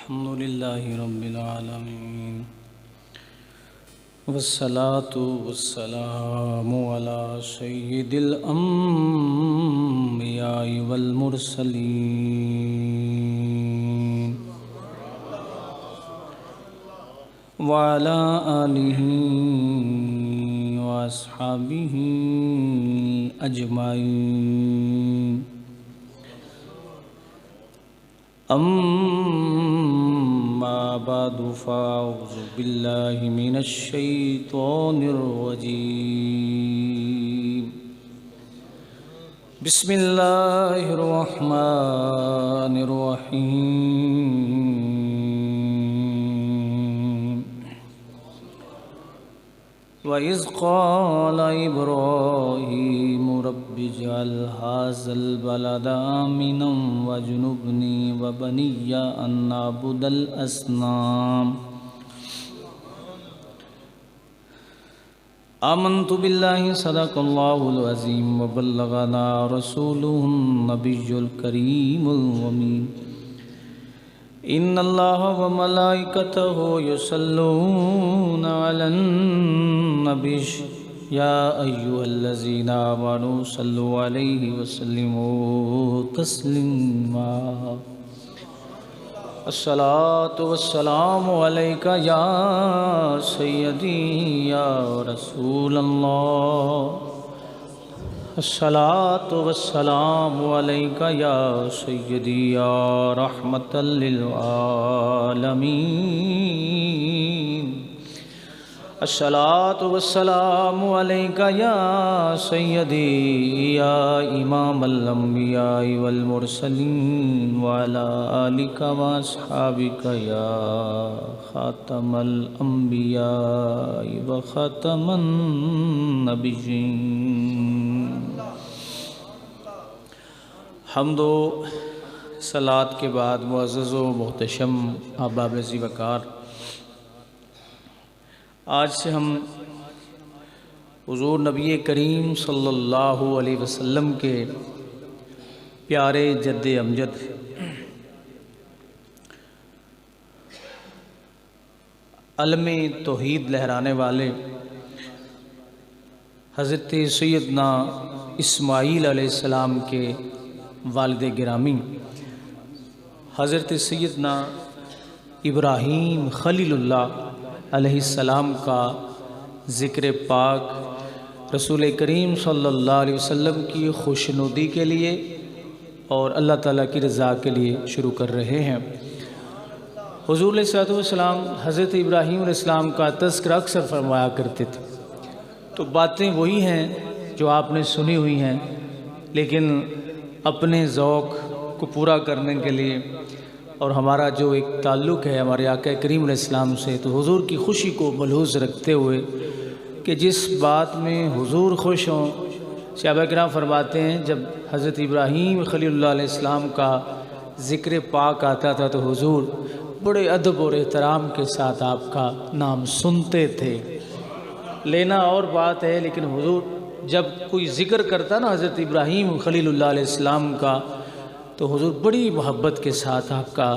الحمد لله رب العالمين والصلاة والسلام على سيد الأنبياء والمرسلين وعلى آله وأصحابه أجمعين أما بعد فأعوذ بالله من الشيطان الرجيم بسم الله الرحمن الرحيم وإذ قال إبراهيم رب اجعل هذا البلد آمنا واجنبني وبني أن نعبد الأصنام آمنت بالله صدق الله العظيم وبلغنا رسوله النبي الكريم الأمين إن الله وملائكته يصلون على النبي يا أيها الذين آمنوا صلوا عليه وسلموا تسليما الصلاة والسلام عليك يا سيدي يا رسول الله الصلاة والسلام عليك يا سيدي يا رحمة للعالمين الصلاة والسلام عليك يا سيدي يا إمام الأنبياء والمرسلين وعلى آلك وأصحابك يا خاتم الأنبياء وخاتم النبيين حمد و صلاة کے بعد معزز و محتشم احباب عزیز وقار، آج سے ہم حضور نبی کریم صلی اللہ علیہ وسلم کے پیارے جد امجد علم توحید لہرانے والے حضرت سیدنا اسماعیل علیہ السلام کے والد گرامی حضرت سیدنا ابراہیم خلیل اللہ علیہ السلام کا ذکر پاک رسول کریم صلی اللہ علیہ وسلم کی خوشنودی کے لیے اور اللہ تعالیٰ کی رضا کے لیے شروع کر رہے ہیں۔ حضور علیہ السلام حضرت ابراہیم علیہ السلام کا تذکرہ اکثر فرمایا کرتے تھے، تو باتیں وہی ہیں جو آپ نے سنی ہوئی ہیں، لیکن اپنے ذوق کو پورا کرنے کے لیے اور ہمارا جو ایک تعلق ہے ہمارے آقا کریم علیہ السلام سے، تو حضور کی خوشی کو ملحوظ رکھتے ہوئے کہ جس بات میں حضور خوش ہوں، صحابہ کرام فرماتے ہیں جب حضرت ابراہیم خلیل اللہ علیہ السلام کا ذکر پاک آتا تھا تو حضور بڑے ادب اور احترام کے ساتھ آپ کا نام سنتے تھے۔ لینا اور بات ہے، لیکن حضور جب کوئی ذکر کرتا نا حضرت ابراہیم خلیل اللہ علیہ السلام کا، تو حضور بڑی محبت کے ساتھ آپ کا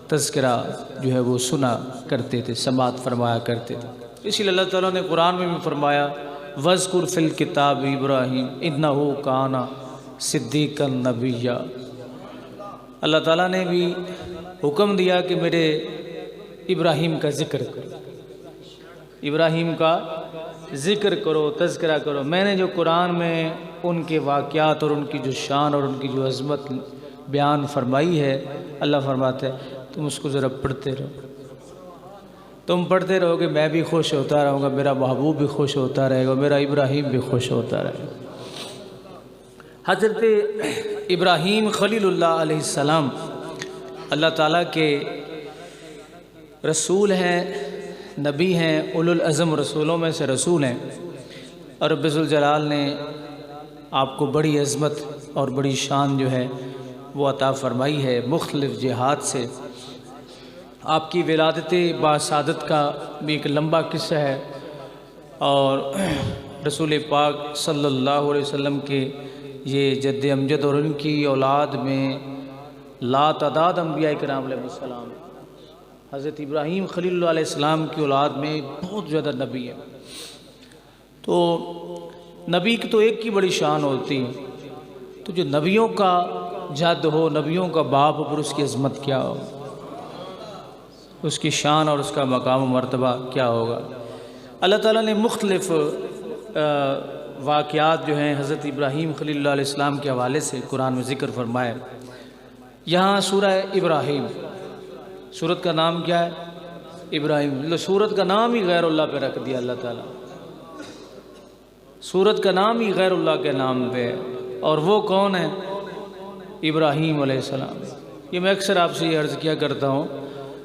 تذکرہ جو ہے وہ سنا کرتے تھے، سماعت فرمایا کرتے تھے۔ اسی لیے اللہ تعالیٰ نے قرآن میں بھی فرمایا وَاذْكُرْ فِي الْكِتَابِ إِبْرَاهِيمَ إِنَّهُ كَانَ صِدِّيقًا نَبِيًّا۔ اللہ تعالیٰ نے بھی حکم دیا کہ میرے ابراہیم کا ذکر کرو، ابراہیم کا ذکر کرو، تذکرہ کرو۔ میں نے جو قرآن میں ان کے واقعات اور ان کی جو شان اور ان کی جو عظمت بیان فرمائی ہے، اللہ فرماتا ہے تم اس کو ذرا پڑھتے رہو، تم پڑھتے رہو گے میں بھی خوش ہوتا رہوں گا، میرا محبوب بھی خوش ہوتا رہے گا، میرا ابراہیم بھی خوش ہوتا رہے گا۔ حضرت ابراہیم خلیل اللہ علیہ السلام اللہ تعالیٰ کے رسول ہیں، نبی ہیں، اولو العزم رسولوں میں سے رسول ہیں، اور رب ذوالجلال نے آپ کو بڑی عظمت اور بڑی شان جو ہے وہ عطا فرمائی ہے۔ مختلف جہات سے آپ کی ولادت باسعادت کا بھی ایک لمبا قصہ ہے، اور رسول پاک صلی اللہ علیہ وسلم کے یہ جد امجد اور ان کی اولاد میں لا تعداد انبیاء کرام علیہ السلام، حضرت ابراہیم خلیل اللہ علیہ السلام کی اولاد میں بہت زیادہ نبی ہیں. تو نبی کی تو ایک کی بڑی شان ہوتی ہے، تو جو نبیوں کا جد ہو، نبیوں کا باپ ہو، پر اس کی عظمت کیا ہو، اس کی شان اور اس کا مقام و مرتبہ کیا ہوگا. اللہ تعالیٰ نے مختلف واقعات جو ہیں حضرت ابراہیم خلیل اللہ علیہ السلام کے حوالے سے قرآن میں ذکر فرمائے. یہاں سورہ ابراہیم، سورت کا نام کیا ہے؟ ابراہیم. سورت کا نام ہی غیر اللہ پہ رکھ دیا اللہ تعالیٰ، سورت کا نام ہی غیر اللہ کے نام پہ ہے. اور وہ کون ہے؟ ابراہیم علیہ السلام. یہ میں اکثر آپ سے یہ عرض کیا کرتا ہوں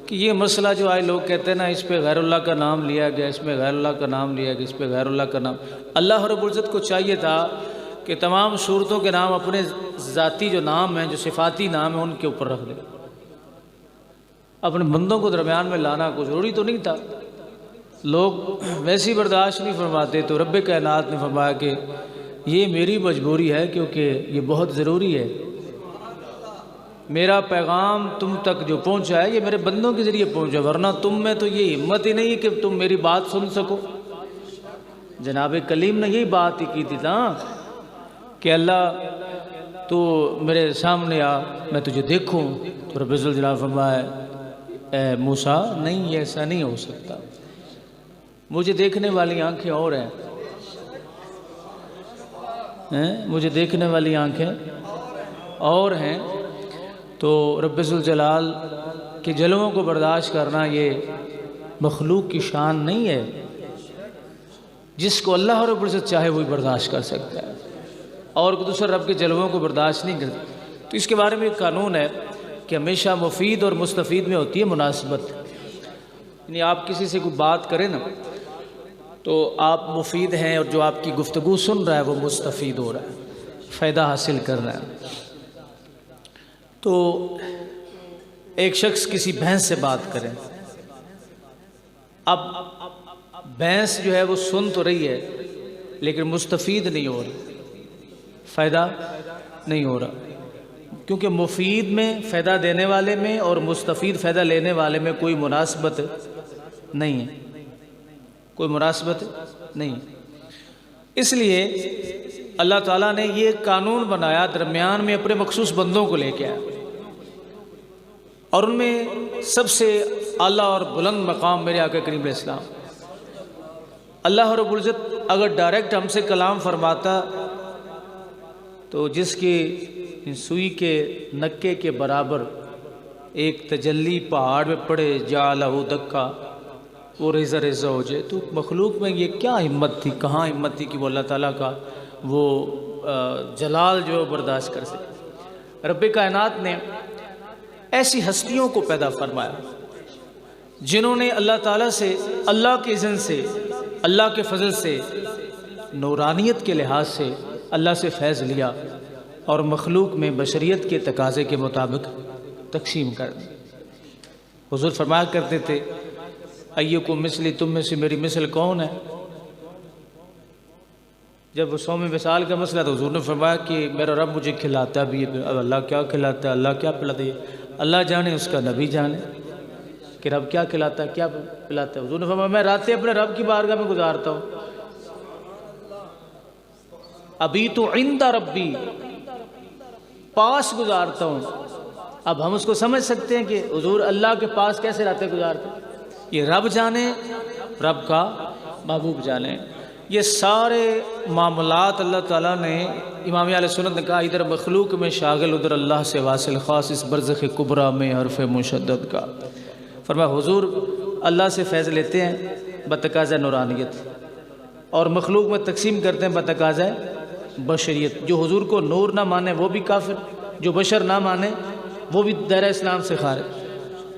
کہ یہ مسئلہ جو آئے لوگ کہتے ہیں نا اس پہ غیر اللہ کا نام لیا گیا، اس میں غیر اللہ کا نام لیا گیا، اس پہ غیر اللہ کا نام. اللہ رب العزت کو چاہیے تھا کہ تمام صورتوں کے نام اپنے ذاتی جو نام ہیں، جو صفاتی نام ہیں، ان کے اوپر رکھ دے. اپنے بندوں کو درمیان میں لانا کوئی ضروری تو نہیں تھا. لوگ ویسی برداشت نہیں فرماتے، تو رب کائنات نے فرمایا کہ یہ میری مجبوری ہے، کیونکہ یہ بہت ضروری ہے. میرا پیغام تم تک جو پہنچا ہے یہ میرے بندوں کے ذریعے پہنچا، ورنہ تم میں تو یہ ہمت ہی نہیں کہ تم میری بات سن سکو. جناب کلیم نے یہی بات ہی کی تھی نا کہ اللہ تو میرے سامنے آ، میں تجھے دیکھوں. تو رب الجلال فرمایا اے موسیٰ نہیں، یہ ایسا نہیں ہو سکتا، مجھے دیکھنے والی آنکھیں اور ہیں، مجھے دیکھنے والی آنکھیں اور ہیں. تو رب الجلال کے جلووں کو برداشت کرنا یہ مخلوق کی شان نہیں ہے. جس کو اللہ رب العزت چاہے وہی برداشت کر سکتا ہے، اور دوسرا رب کے جلووں کو برداشت نہیں کرتا. تو اس کے بارے میں ایک قانون ہے کہ ہمیشہ مفید اور مستفید میں ہوتی ہے مناسبت. یعنی آپ کسی سے کوئی بات کریں نا تو آپ مفید ہیں، اور جو آپ کی گفتگو سن رہا ہے وہ مستفید ہو رہا ہے، فائدہ حاصل کر رہا ہے. تو ایک شخص کسی بھینس سے بات کریں، اب بھینس جو ہے وہ سن تو رہی ہے لیکن مستفید نہیں ہو رہی، فائدہ نہیں ہو رہا، کیونکہ مفید میں فائدہ دینے والے میں اور مستفید فائدہ لینے والے میں کوئی مناسبت نہیں ہے، کوئی مناسبت نہیں. اس لیے اللہ تعالیٰ نے یہ قانون بنایا، درمیان میں اپنے مخصوص بندوں کو لے کے آیا، اور ان میں سب سے اعلیٰ اور بلند مقام میرے آقا کریم علیہ السلام. اللہ رب العزت اگر ڈائریکٹ ہم سے کلام فرماتا تو جس کی سوئی کے نکے کے برابر ایک تجلی پہاڑ میں پڑے جعلہ دکا، وہ ریزہ ریزہ ہو جائے، تو مخلوق میں یہ کیا ہمت تھی، کہاں ہمت تھی کہ وہ اللہ تعالیٰ کا وہ جلال جو برداشت کر سکے. رب کائنات نے ایسی ہستیوں کو پیدا فرمایا جنہوں نے اللہ تعالیٰ سے، اللہ کے اذن سے، اللہ کے فضل سے، نورانیت کے لحاظ سے اللہ سے فیض لیا، اور مخلوق میں بشریت کے تقاضے کے مطابق تقسیم کر دی. حضور فرمایا کرتے تھے ایکم مثلی، تم میں سے میری مثل کون ہے؟ جب 100ویں وصال کا مسئلہ تو حضور نے فرمایا کہ میرا رب مجھے کھلاتا بھی ہے. اب اللہ کیا کھلاتا ہے، اللہ کیا پلاتا ہے، اللہ جانے، اس کا نبی جانے کہ رب کیا کھلاتا ہے، کیا پلاتا ہے. حضور نے فرمایا میں راتیں اپنے رب کی بارگاہ میں گزارتا ہوں، ابھی تو عند ربی، پاس گزارتا ہوں. اب ہم اس کو سمجھ سکتے ہیں کہ حضور اللہ کے پاس کیسے راتیں گزارتے ہیں. یہ رب جانے، رب کا محبوب جانے. یہ سارے معاملات اللہ تعالیٰ نے، امام اہل سنت نے کہا ادھر مخلوق میں شاغل، ادھر اللہ سے واصل، خاص اس برزخ کبریٰ میں حرف مشدد کا. فرمایا حضور اللہ سے فیض لیتے ہیں بتقاضۂ نورانیت، اور مخلوق میں تقسیم کرتے ہیں بتقاضۂ بشریت. جو حضور کو نور نہ مانے وہ بھی کافر، جو بشر نہ مانے وہ بھی دائرہ اسلام سے خارج.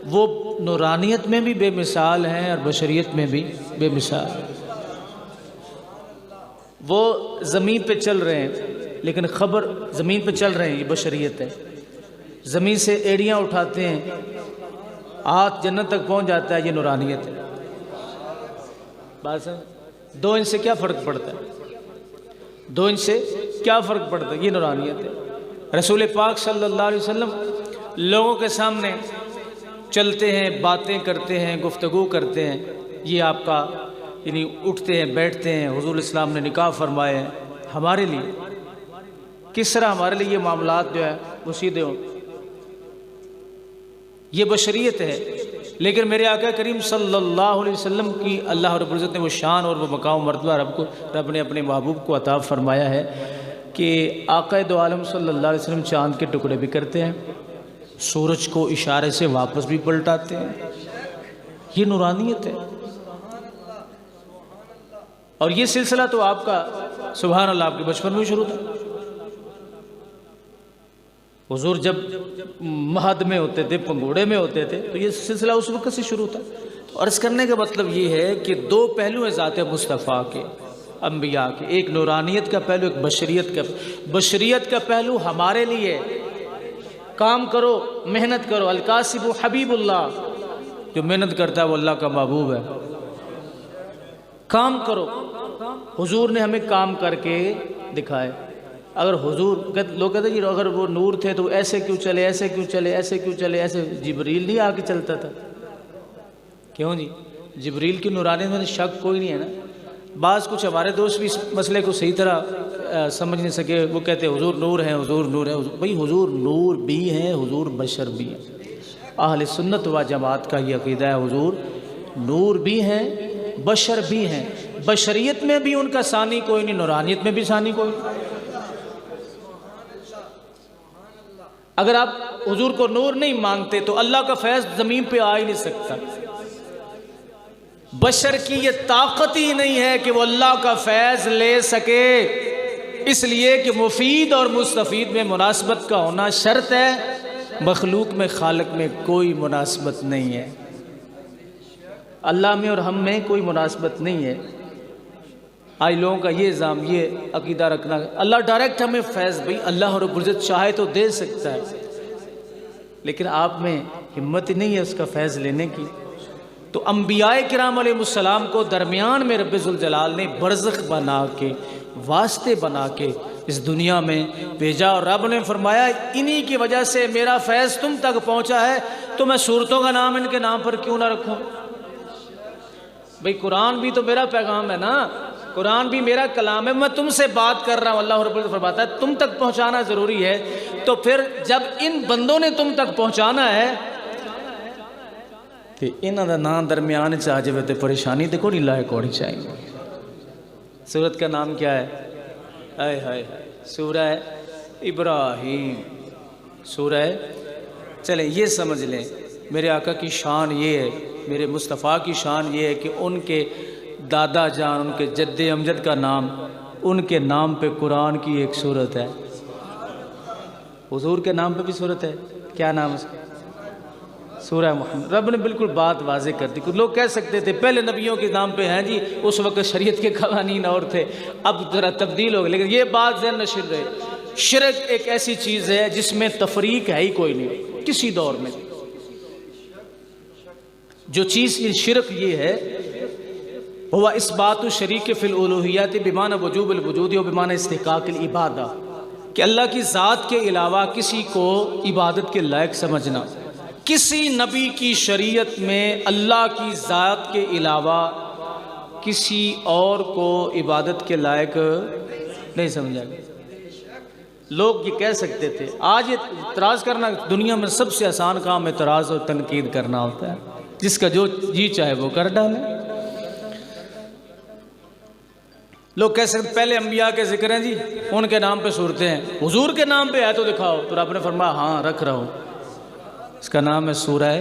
وہ نورانیت میں بھی بے مثال ہیں اور بشریت میں بھی بے مثال ہیں. وہ زمین پہ چل رہے ہیں لیکن خبر زمین پہ چل رہے ہیں، یہ بشریت ہے. زمین سے ایڑیاں اٹھاتے ہیں، ہاتھ جنت تک پہنچ جاتا ہے، یہ نورانیت ہے. بات سمجھ؟ 2 انچ سے کیا فرق پڑتا ہے، 2 انچ سے کیا فرق پڑتا ہے، یہ نورانیت ہے. رسول پاک صلی اللہ علیہ وسلم لوگوں کے سامنے چلتے ہیں، باتیں کرتے ہیں، گفتگو کرتے ہیں، یہ آپ کا یعنی اٹھتے ہیں بیٹھتے ہیں، حضور اسلام نے نکاح فرمائے ہیں ہمارے لیے، کس طرح ہمارے لیے یہ معاملات جو ہے وہ سیدھے ہوں؟ یہ بشریت ہے، لیکن میرے آقا کریم صلی اللہ علیہ وسلم کی اللہ رب العزت نے وہ شان اور وہ مقام و مرتبہ رب نے اپنے محبوب کو عطا فرمایا ہے کہ آقا دو عالم صلی اللہ علیہ وسلم چاند کے ٹکڑے بھی کرتے ہیں، سورج کو اشارے سے واپس بھی پلٹاتے ہیں، یہ نورانیت ہے۔ اور یہ سلسلہ تو آپ کا سبحان اللہ آپ کے بچپن میں شروع تھا، حضور جب مہد میں ہوتے تھے، پنگوڑے میں ہوتے تھے، تو یہ سلسلہ اس وقت سے شروع تھا۔ عرض کرنے کا مطلب یہ ہے کہ دو پہلو ہیں ذات مصطفیٰ کے، انبیاء کے، ایک نورانیت کا پہلو، ایک بشریت کا۔ بشریت کا پہلو ہمارے لیے کام کرو، محنت کرو، الکاسب حبیب اللہ، جو محنت کرتا ہے وہ اللہ کا محبوب ہے، کام کرو۔ حضور نے ہمیں کام کر کے دکھائے۔ اگر حضور لوگ کہتے ہیں اگر وہ نور تھے تو ایسے کیوں چلے، ایسے کیوں چلے، ایسے کیوں چلے، ایسے جبریل نہیں آ کے چلتا تھا؟ کیوں جی؟ جبریل کی نورانیت میں شک کوئی نہیں ہے نا۔ بعض کچھ ہمارے دوست بھی اس مسئلے کو صحیح طرح سمجھ نہیں سکے، وہ کہتے ہیں حضور نور ہیں، حضور نور ہیں۔ بھئی حضور نور بھی ہیں، حضور بشر بھی ہیں۔ اہل سنت و جماعت کا یہ عقیدہ ہے، حضور نور بھی ہیں، بشر بھی ہیں۔ بشریت میں بھی ان کا ثانی کوئی نہیں، نورانیت میں بھی ثانی کوئی نہیں۔ اگر آپ حضور کو نور نہیں مانتے تو اللہ کا فیض زمین پہ آ ہی نہیں سکتا۔ بشر کی یہ طاقت ہی نہیں ہے کہ وہ اللہ کا فیض لے سکے، اس لیے کہ مفید اور مستفید میں مناسبت کا ہونا شرط ہے، مخلوق میں خالق میں کوئی مناسبت نہیں ہے، اللہ میں اور ہم میں کوئی مناسبت نہیں ہے۔ آج لوگوں کا یہ الزام، یہ عقیدہ رکھنا اللہ ڈائریکٹ ہمیں فیض، بھئی اللہ رب العزت چاہے تو دے سکتا ہے، لیکن آپ میں ہمت نہیں ہے اس کا فیض لینے کی۔ تو انبیاء کرام علیہ السلام کو درمیان میں رب ذوالجلال نے برزخ بنا کے، واسطے بنا کے اس دنیا میں بھیجا، اور رب نے فرمایا انہی کی وجہ سے میرا فیض تم تک پہنچا ہے، تو میں صورتوں کا نام ان کے نام پر کیوں نہ رکھوں؟ بھئی قرآن بھی تو میرا پیغام ہے نا، قرآن بھی میرا کلام ہے، میں تم سے بات کر رہا ہوں، اللہ رب العزت فرماتا ہے تم تک پہنچانا ضروری ہے۔ تو پھر جب ان بندوں نے تم تک پہنچانا ہے تو انہاں دا نام درمیان چاہ جائے تو پریشانی دیکھو نہیں لائے کوڑی چاہیے۔ سورت کا نام کیا ہے؟ ہائے ہائے سورہ ابراہیم، سورہ، چلیں یہ سمجھ لیں میرے آقا کی شان یہ ہے، میرے مصطفیٰ کی شان یہ ہے کہ ان کے دادا جان، ان کے جد امجد کا نام، ان کے نام پہ قرآن کی ایک سورت ہے، حضور کے نام پہ بھی سورت ہے، کیا نام اس کا؟ سورہ محمد۔ رب نے بالکل بات واضح کر دی۔ لوگ کہہ سکتے تھے پہلے نبیوں کے نام پہ ہیں جی، اس وقت شریعت کے قوانین اور تھے، اب ذرا تبدیل ہو گئے، لیکن یہ بات ذہن نشر رہے، شرک ایک ایسی چیز ہے جس میں تفریق ہے ہی کوئی نہیں کسی دور میں۔ جو چیز یہ شرک یہ ہے وہ اثبات الشریک فی الالوہیات بمعنی وجوب الوجود و بمعنی استحقاق العبادہ، کہ اللہ کی ذات کے علاوہ کسی کو عبادت کے لائق سمجھنا۔ کسی نبی کی شریعت میں اللہ کی ذات کے علاوہ کسی اور کو عبادت کے لائق نہیں سمجھا گیا۔ لوگ یہ کہہ سکتے تھے، آج یہ اعتراض کرنا دنیا میں سب سے آسان کام اعتراض اور تنقید کرنا ہوتا ہے، جس کا جو جی چاہے وہ کر ڈالے۔ لوگ کہہ سکتے پہلے انبیاء کے ذکر ہیں جی، ان کے نام پہ صورتیں ہیں، حضور کے نام پہ ہے تو دکھاؤ، تو رب نے فرمایا ہاں رکھ رہا ہوں، اس کا نام ہے سورہ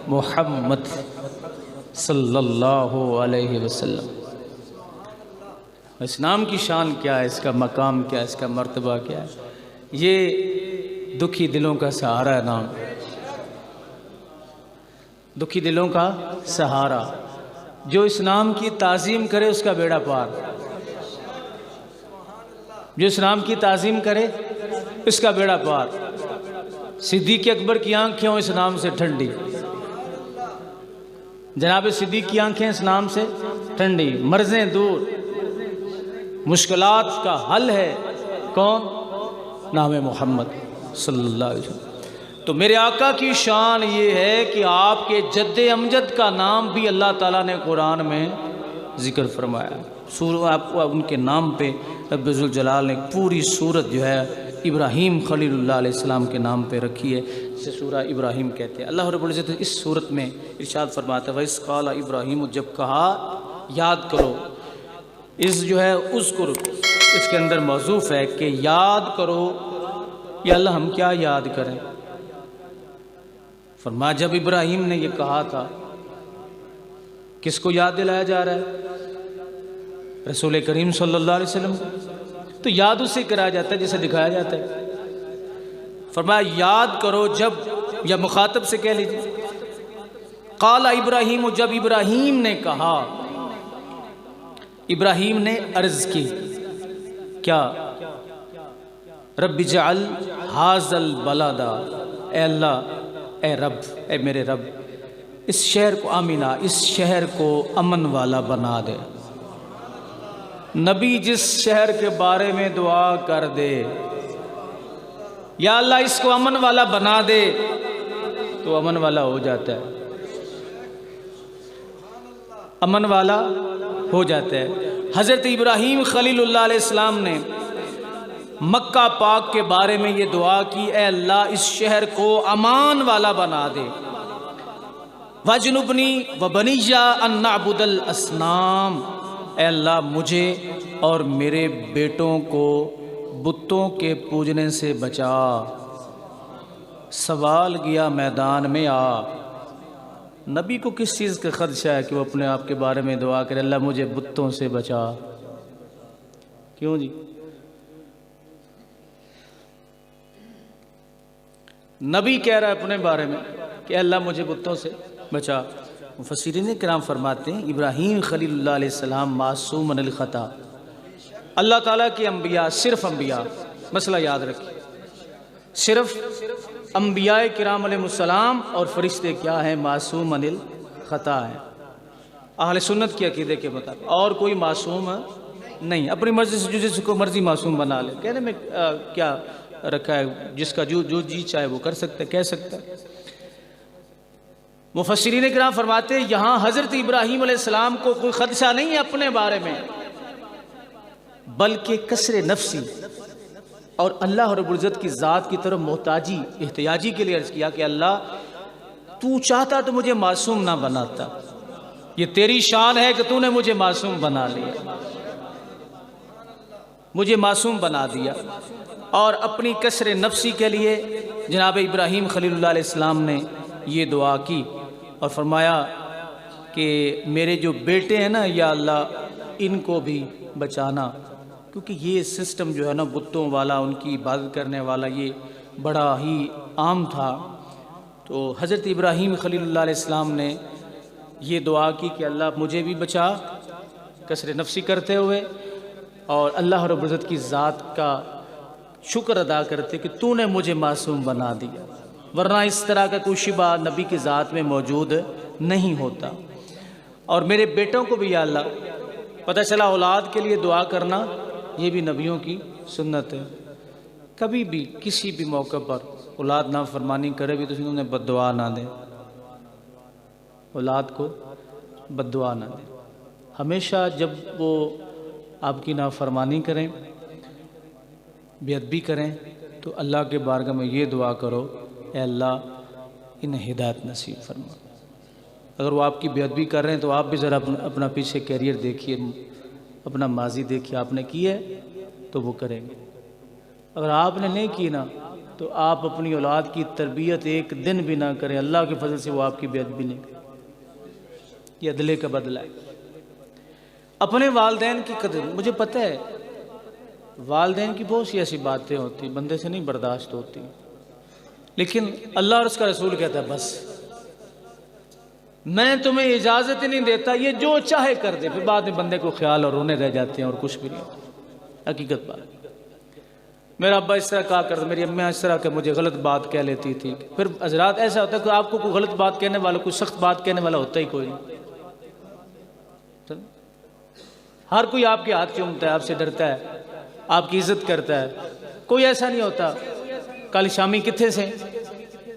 محمد صلی اللہ علیہ وسلم۔ اس نام کی شان کیا ہے، اس کا مقام کیا ہے، اس کا مرتبہ کیا ہے؟ یہ دکھی دلوں کا سہارا ہے نام، دکھی دلوں کا سہارا۔ جو اس نام کی تعظیم کرے اس کا بیڑا پار، جو اس نام کی تعظیم کرے اس کا بیڑا پار۔ صدیق اکبر کی آنکھیں ہوں اس نام سے ٹھنڈی، جناب صدیق کی آنکھیں اس نام سے ٹھنڈی، مرضیں دور، مشکلات کا حل ہے کون؟ نام محمد صلی اللہ علیہ وسلم۔ تو میرے آقا کی شان یہ ہے کہ آپ کے جد امجد کا نام بھی اللہ تعالیٰ نے قرآن میں ذکر فرمایا. آپ ان کے نام پہ رب ذوالجلال نے پوری سورت جو ہے ابراہیم خلیل اللہ علیہ السلام کے نام پہ رکھی ہے، جسے سورہ ابراہیم کہتے ہیں. اللہ رب العزت اس سورت میں ارشاد فرماتا ہے وَإِذْ قَالَ ابراہیم، جب کہا، یاد کرو. اس جو ہے اذکر اس کے اندر موصوف ہے کہ یاد کرو. یا اللہ ہم کیا یاد کریں؟ فرمایا جب ابراہیم نے یہ کہا تھا. کس کو یاد دلایا جا رہا ہے؟ رسول کریم صلی اللہ علیہ وسلم. تو یاد اسے کرایا جاتا ہے جسے دکھایا جاتا ہے. فرمایا یاد کرو جب، یا مخاطب سے کہہ لیجیے. قال ابراہیم، جب ابراہیم نے کہا، ابراہیم نے عرض کی کیا؟ رب اجعل ھذا البلد، اے اللہ، اے رب، اے میرے رب، اس شہر کو آمینہ، اس شہر کو امن والا بنا دے. نبی جس شہر کے بارے میں دعا کر دے، یا اللہ اس کو امن والا بنا دے، تو امن والا ہو جاتا ہے، امن والا ہو جاتا ہے. حضرت ابراہیم خلیل اللہ علیہ السلام نے مکہ پاک کے بارے میں یہ دعا کی، اے اللہ اس شہر کو امان والا بنا دے. وَجْنُبْنِي وَبَنِيَّ أَن نَّعْبُدَ الْأَصْنَامَ، اے اللہ مجھے اور میرے بیٹوں کو بتوں کے پوجنے سے بچا. سوال گیا میدان میں آ. نبی کو کس چیز کا خدشہ ہے کہ وہ اپنے آپ کے بارے میں دعا کرے اللہ مجھے بتوں سے بچا؟ کیوں جی؟ نبی کہہ رہا ہے اپنے بارے میں کہ اللہ مجھے بتوں سے بچا. مفسرین کرام فرماتے ہیں ابراہیم خلیل اللہ علیہ السلام معصوم من الخطا. اللہ تعالیٰ کے انبیاء، صرف انبیاء، مسئلہ یاد رکھیں، صرف انبیاء کرام علیہ السلام اور فرشتے کیا ہیں؟ معصوم من الخطا ہیں اہل سنت کے عقیدے کے مطابق. اور کوئی معصوم نہیں، اپنی مرضی سے جس کو مرضی معصوم بنا لے. کہنے میں کیا رکھا ہے؟ جس کا جو جی چاہے وہ کر سکتا ہے، کہہ سکتا ہے. مفسرین کرام فرماتے ہیں یہاں حضرت ابراہیم علیہ السلام کو کوئی خدشہ نہیں ہے اپنے بارے میں، بلکہ کسر نفسی اور اللہ رب العزت کی ذات کی طرف محتاجی، احتیاجی کے لیے عرض کیا کہ اللہ تو چاہتا تو مجھے معصوم نہ بناتا، یہ تیری شان ہے کہ تو نے مجھے معصوم بنا لیا، مجھے معصوم بنا دیا. اور اپنی کسر نفسی کے لیے جناب ابراہیم خلیل اللہ علیہ السلام نے یہ دعا کی اور فرمایا کہ میرے جو بیٹے ہیں نا یا اللہ ان کو بھی بچانا، کیونکہ یہ سسٹم جو ہے نا بتوں والا، ان کی عبادت کرنے والا، یہ بڑا ہی عام تھا. تو حضرت ابراہیم خلیل اللہ علیہ السلام نے یہ دعا کی کہ اللہ مجھے بھی بچا، کسر نفسی کرتے ہوئے، اور اللہ رب العزت کی ذات کا شکر ادا کرتے کہ تو نے مجھے معصوم بنا دیا، ورنہ اس طرح کا کوئی شبہ نبی کی ذات میں موجود نہیں ہوتا. اور میرے بیٹوں کو بھی یا اللہ، پتہ چلا اولاد کے لیے دعا کرنا یہ بھی نبیوں کی سنت ہے. کبھی بھی کسی بھی موقع پر اولاد نافرمانی کرے بھی تو انہیں بد دعا نہ دیں، اولاد کو بد دعا نہ دیں. ہمیشہ جب وہ آپ کی نافرمانی کریں، بے ادبی کریں، تو اللہ کے بارگاہ میں یہ دعا کرو اے اللہ انہیں ہدایت نصیب فرما. اگر وہ آپ کی بے ادبی کر رہے ہیں تو آپ بھی ذرا اپنا پیچھے کیریئر دیکھیے، اپنا ماضی دیکھیے، آپ نے کی ہے تو وہ کریں گے. اگر آپ نے نہیں کی نا تو آپ اپنی اولاد کی تربیت ایک دن بھی نہ کریں، اللہ کے فضل سے وہ آپ کی بے ادبی نہیں کریں. یہ عدلے کا بدلہ ہے. اپنے والدین کی قدر، مجھے پتہ ہے والدین کی بہت سی ایسی باتیں ہوتی بندے سے نہیں برداشت ہوتی، لیکن اللہ اور اس کا رسول کہتا ہے بس میں تمہیں اجازت ہی نہیں دیتا، یہ جو چاہے کر دے. پھر بعد میں بندے کو خیال اور رونے رہ جاتے ہیں اور کچھ بھی نہیں ہوتا. حقیقت بات، میرا ابا اس طرح کہا کرتا، میری اماں اس طرح کہ مجھے غلط بات کہہ لیتی تھی. پھر حضرات ایسا ہوتا ہے کہ آپ کو کوئی غلط بات کہنے والا، کوئی سخت بات کہنے والا ہوتا ہی کوئی نہیں. ہر کوئی آپ کے ہاتھ چومتا ہے، آپ سے ڈرتا ہے، آپ کی عزت کرتا ہے. کوئی ایسا نہیں ہوتا کل شامی کتھے سے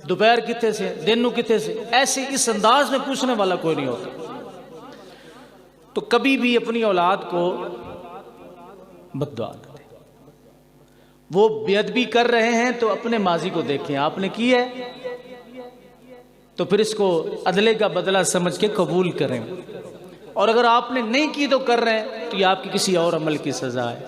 دوپہر کتے سے، دن نو کتے سے، ایسے اس انداز میں پوچھنے والا کوئی نہیں ہوتا۔ تو کبھی بھی اپنی اولاد کو بد دعا نہ دیں۔ وہ بے ادبی کر رہے ہیں تو اپنے ماضی کو دیکھیں، آپ نے کی ہے تو پھر اس کو عدلے کا بدلہ سمجھ کے قبول کریں، اور اگر آپ نے نہیں کی تو کر رہے ہیں تو یہ آپ کی کسی اور عمل کی سزا ہے۔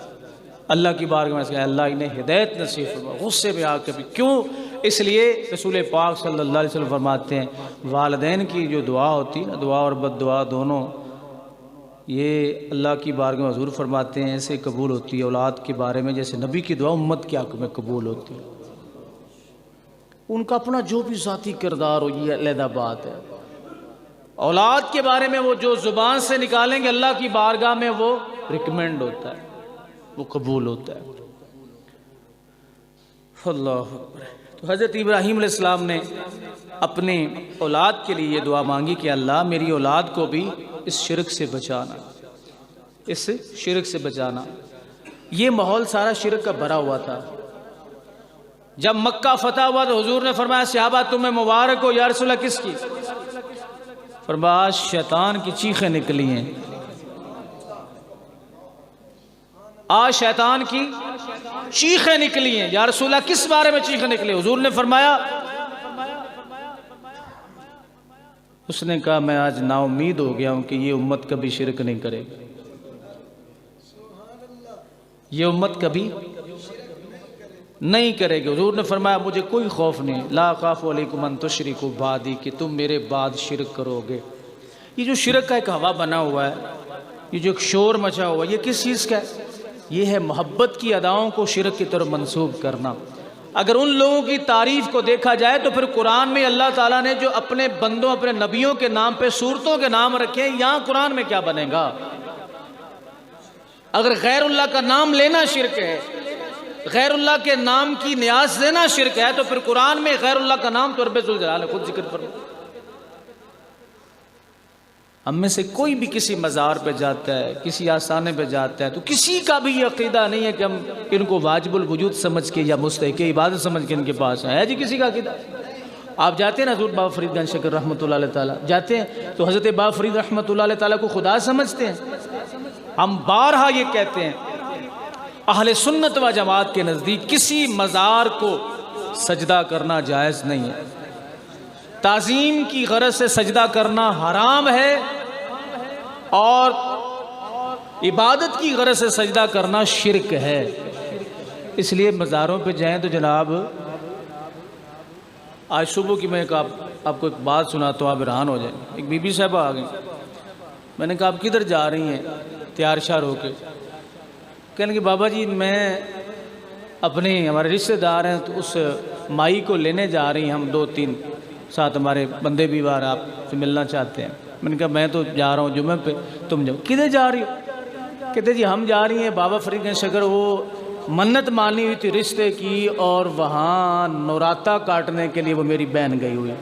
اللہ کی بارگاہ میں کہ اللہ انہیں ہدایت نصیب فرما۔ غصے میں آ کے بھی کیوں؟ اس لیے رسول پاک صلی اللہ علیہ وسلم فرماتے ہیں والدین کی جو دعا ہوتی ہے نا، دعا اور بد دعا دونوں، یہ اللہ کی بارگاہ میں حضور فرماتے ہیں ایسے قبول ہوتی ہے اولاد کے بارے میں جیسے نبی کی دعا امت کے حق میں قبول ہوتی ہے۔ ان کا اپنا جو بھی ذاتی کردار ہو یہ علیحدہ بات ہے، اولاد کے بارے میں وہ جو زبان سے نکالیں گے اللہ کی بارگاہ میں وہ ریکمینڈ ہوتا ہے، وہ قبول ہوتا ہے۔ اللہ اکبر۔ تو حضرت ابراہیم علیہ السلام نے اپنے اولاد کے لیے یہ دعا مانگی کہ اللہ میری اولاد کو بھی اس شرک سے بچانا، اس شرک سے بچانا۔ یہ ماحول سارا شرک کا بھرا ہوا تھا۔ جب مکہ فتح ہوا تو حضور نے فرمایا صحابہ تمہیں مبارک ہو، یا رسول اللہ کس کی؟ فرمایا شیطان کی چیخیں نکلی ہیں، آج شیطان کی چیخیں نکلی ہیں۔ یا رسول اللہ کس بارے میں چیخیں نکلی؟ حضور نے فرمایا، اس نے کہا میں آج نا امید ہو گیا ہوں کہ یہ امت کبھی شرک نہیں کرے گی، یہ امت کبھی نہیں کرے گی۔ حضور نے فرمایا مجھے کوئی خوف نہیں، لا خاف علیکم ان تشرکوا بعدی، کہ تم میرے بعد شرک کرو گے۔ یہ جو شرک کا ایک ہوا بنا ہوا ہے، یہ جو ایک شور مچا ہوا ہے، یہ کس چیز کا ہے؟ یہ ہے محبت کی اداؤں کو شرک کی طرف منسوب کرنا۔ اگر ان لوگوں کی تعریف کو دیکھا جائے تو پھر قرآن میں اللہ تعالیٰ نے جو اپنے بندوں اپنے نبیوں کے نام پہ صورتوں کے نام رکھے ہیں، یہاں قرآن میں کیا بنے گا؟ اگر غیر اللہ کا نام لینا شرک ہے، غیر اللہ کے نام کی نیاز دینا شرک ہے، تو پھر قرآن میں غیر اللہ کا نام تو رب ذوالجلال نے خود ذکر فرمایا۔ ہم میں سے کوئی بھی کسی مزار پہ جاتا ہے، کسی آستانے پہ جاتا ہے، تو کسی کا بھی یہ عقیدہ نہیں ہے کہ ہم ان کو واجب الوجود سمجھ کے یا مستحق عبادت سمجھ کے ان کے پاس ہے جی کسی کا عقیدہ؟ آپ جاتے ہیں نا حضرت بابا فرید گنج شکر رحمۃ اللہ علیہ تعالیٰ، جاتے ہیں تو حضرت بابا فرید رحمۃ اللہ علیہ تعالیٰ کو خدا سمجھتے ہیں؟ ہم بارہا یہ کہتے ہیں اہل سنت و جماعت کے نزدیک کسی مزار کو سجدہ کرنا جائز نہیں ہے، تعظیم کی غرض سے سجدہ کرنا حرام ہے، اور عبادت کی غرض سے سجدہ کرنا شرک ہے۔ اس لیے مزاروں پہ جائیں تو جناب، آج صبح کی میں آپ کو ایک بات سناتا ہوں، آپ حیران ہو جائیں۔ ایک بی بی صاحبہ آ گئی، میں نے کہا آپ کدھر جا رہی ہیں تیار شیار ہو کے؟ کہنے کہ بابا جی میں اپنے ہمارے رشتہ دار ہیں تو اس مائی کو لینے جا رہی ہیں، ہم 2-3 ساتھ ہمارے بندے بھی بار آپ سے ملنا چاہتے ہیں۔ میں نے کہا میں تو جا رہا ہوں جمعہ پہ، تم جاؤ۔ کدھر جا رہی ہو؟ کہتے جی ہم جا رہی ہیں بابا فرید گنج شکر، وہ منت مانی ہوئی تھی رشتے کی، اور وہاں نوراتا کاٹنے کے لیے وہ میری بہن گئی ہوئی،